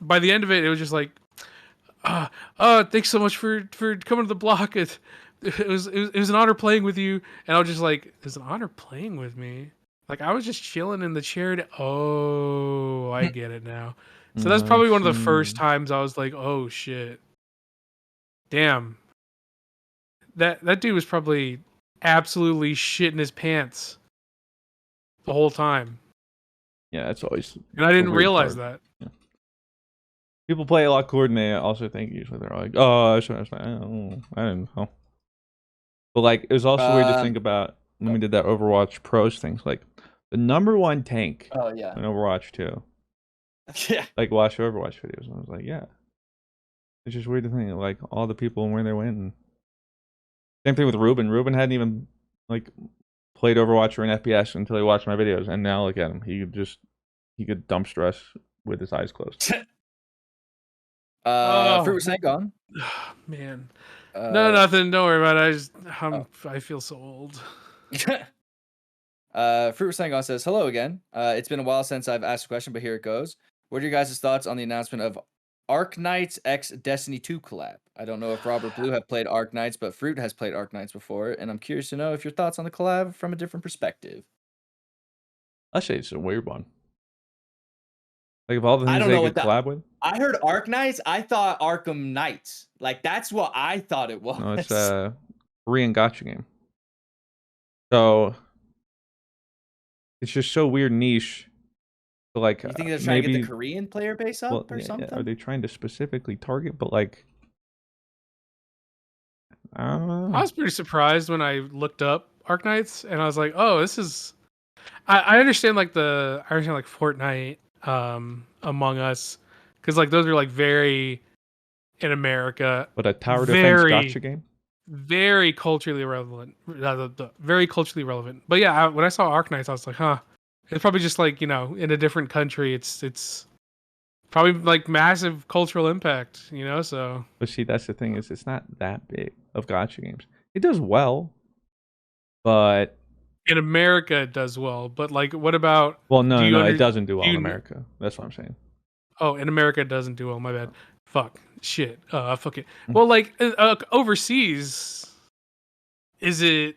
By the end of it, it was just like, thanks so much for coming to the block. It was an honor playing with you. And I was just like, it was an honor playing with me. Like I was just chilling in the chair. Oh, I get it now. So that's I probably one of the first see. times I was like, oh shit, damn. That dude was probably absolutely shitting his pants the whole time. Yeah, that's always. And I didn't weird realize part. that. People play a lot cooler than they also think. Usually, they're like, "Oh, I didn't know." But like, it was also weird to think about when we did that Overwatch Pros things. Like, the number one tank Oh yeah. in Overwatch 2. Yeah. Like, watch Overwatch videos, and I was like, yeah. It's just weird to think like all the people and where they went. And same thing with Ruben. Ruben hadn't even like played Overwatch or an FPS until he watched my videos, and now look at him. He could dumpster us with his eyes closed. Fruit was gone. Man. No, nothing. Don't worry about it. I feel so old. Fruit was gone says hello again. It's been a while since I've asked a question, but here it goes. What are your guys' thoughts on the announcement of Arc Knights X Destiny 2 collab? I don't know if Robert Blue have played Arc Knights, but Fruit has played Arc Knights before, and I'm curious to know if your thoughts on the collab from a different perspective. I say it's a weird one. Like of all the I things don't they know could collab with. I heard Arc Knights. I thought Arkham Knights. Like that's what I thought it was. No, it's a Korean gacha game. So it's just so weird niche. So like, You think they're trying to get the Korean player base up or something? Are they trying to specifically target? But like, I don't know. I was pretty surprised when I looked up Arc Knights, and I was like, "Oh, this is." I understand like Fortnite, Among Us, because like those are like very in America. But a tower defense gacha game. Very culturally relevant. Very culturally relevant. But yeah, when I saw Arc Knights, I was like, "Huh." It's probably just like in a different country. It's probably like massive cultural impact. So. But see, that's the thing is, it's not that big of gacha games. It does well, but In America, it does well, but like, what about? Well, no, it doesn't do well in America. That's what I'm saying. Oh, in America, it doesn't do well. My bad. Fuck. Shit. Fuck it. Well, like overseas, is it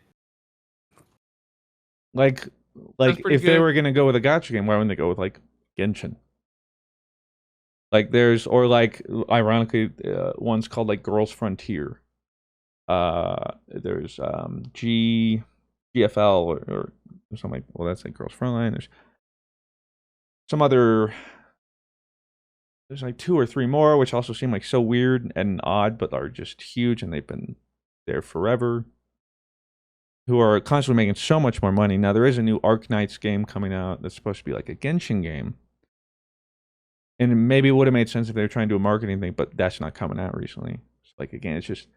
like if they were gonna go with a gacha game, why wouldn't they go with like Genshin? Like ironically, one's called like Girls Frontier. There's GFL or something like. Well, that's like Girls Frontline. There's some other. There's like 2 or 3 more, which also seem like so weird and odd, but are just huge, and they've been there forever. Who are constantly making so much more money. Now there is a new Arc Knights game coming out that's supposed to be like a Genshin game. And maybe it would have made sense if they were trying to do a marketing thing, but that's not coming out recently. So like again, it's just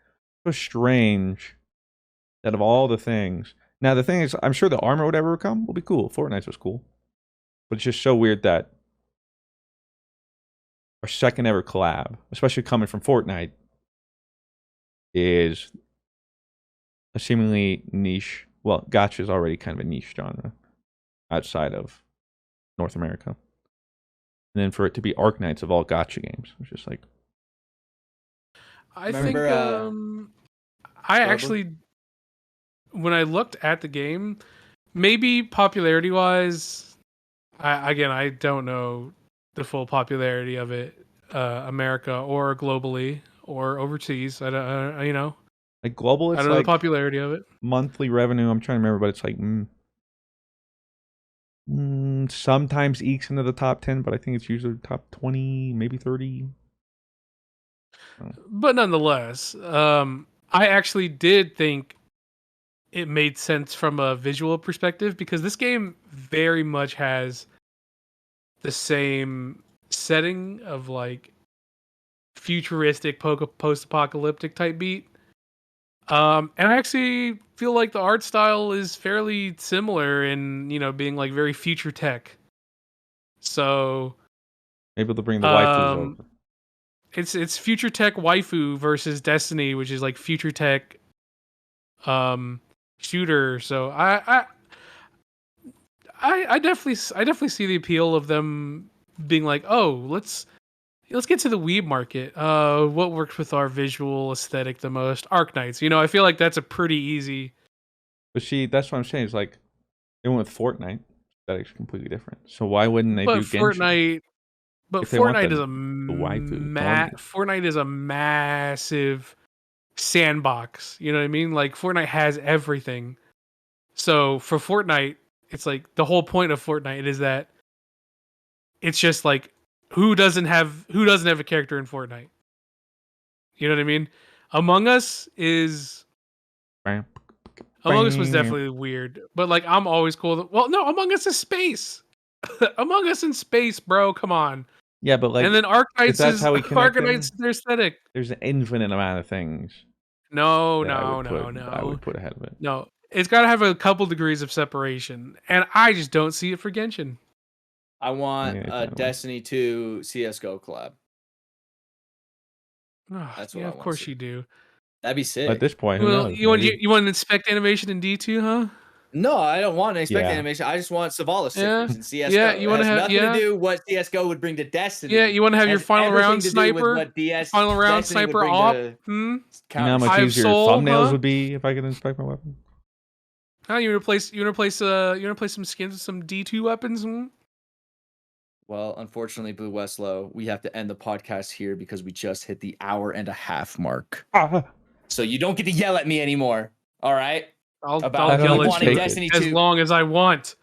so strange that of all the things. Now the thing is, I'm sure the armor, whatever will come, will be cool. Fortnite's was cool. But it's just so weird that our second ever collab, especially coming from Fortnite, is a seemingly niche. Well, gacha is already kind of a niche genre outside of North America. And then for it to be Arc Knights of all gacha games, it's just like. I actually, when I looked at the game, maybe popularity wise, I don't know the full popularity of it, America or globally or overseas. I don't, like global. It's I don't know the popularity of it. Monthly revenue. I'm trying to remember, but it's like sometimes ekes into the top 10, but I think it's usually top 20, maybe 30. But nonetheless, I actually did think it made sense from a visual perspective because this game very much has the same setting of like futuristic post-apocalyptic type beat. And I actually feel like the art style is fairly similar in, being like very future tech. So maybe they'll bring the waifus over. It's future tech waifu versus Destiny, which is like future tech shooter. So I definitely see the appeal of them being like, oh, let's get to the weeb market. What works with our visual aesthetic the most? Arc Knights. I feel like that's a pretty easy. But see, that's what I'm saying. It's like they went with Fortnite. Aesthetic's completely different. So why wouldn't they do Genshin? Fortnite is a massive sandbox. You know what I mean? Like Fortnite has everything. So for Fortnite, it's like the whole point of Fortnite is that it's just like who doesn't have a character in Fortnite? You know what I mean? Among Us was definitely weird, but like I'm always cool. Well, no, Among Us is space. Among Us in space, bro. Come on. Yeah, but like, and then if that's how we connect them, Arcanite's their aesthetic. there's an infinite amount of things. No. I would put ahead of it. No, it's got to have a couple degrees of separation, and I just don't see it for Genshin. I want Yeah, a kinda Destiny 2 CS:GO collab. Oh, That's what yeah, I of wanna course see. you do. That'd be sick. At this point, who Well, knows? you want Maybe. you want to inspect animation in D2, huh? No, I don't want to expect Yeah. animation. I just want Savala Yeah. stickers in CS:GO. Yeah, you It wanna has have- nothing yeah. to do what CS:GO would bring to Destiny. Yeah, you want to have It your has final round everything to do with sniper, what final round Destiny would sniper bring op. to Hmm? You know how Counter- much Hive easier Soul, thumbnails huh? would be if I could inspect my weapon? Huh? You want to replace some skins with some D2 weapons? Hmm? Well, unfortunately, BlueWestlo, we have to end the podcast here because we just hit the 1.5 hour mark. So you don't get to yell at me anymore. All right? I'll About yell at wanting you Destiny as 2. long as I want.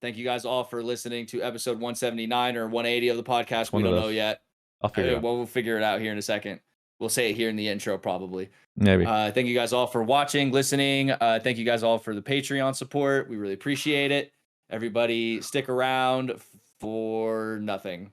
Thank you guys all for listening to episode 179 or 180 of the podcast. We one of don't know those. yet. I'll figure it out. Well, we'll figure it out here in a second. We'll say it here in the intro, probably. Maybe. Thank you guys all for watching, listening. Thank you guys all for the Patreon support. We really appreciate it. Everybody, stick around for nothing.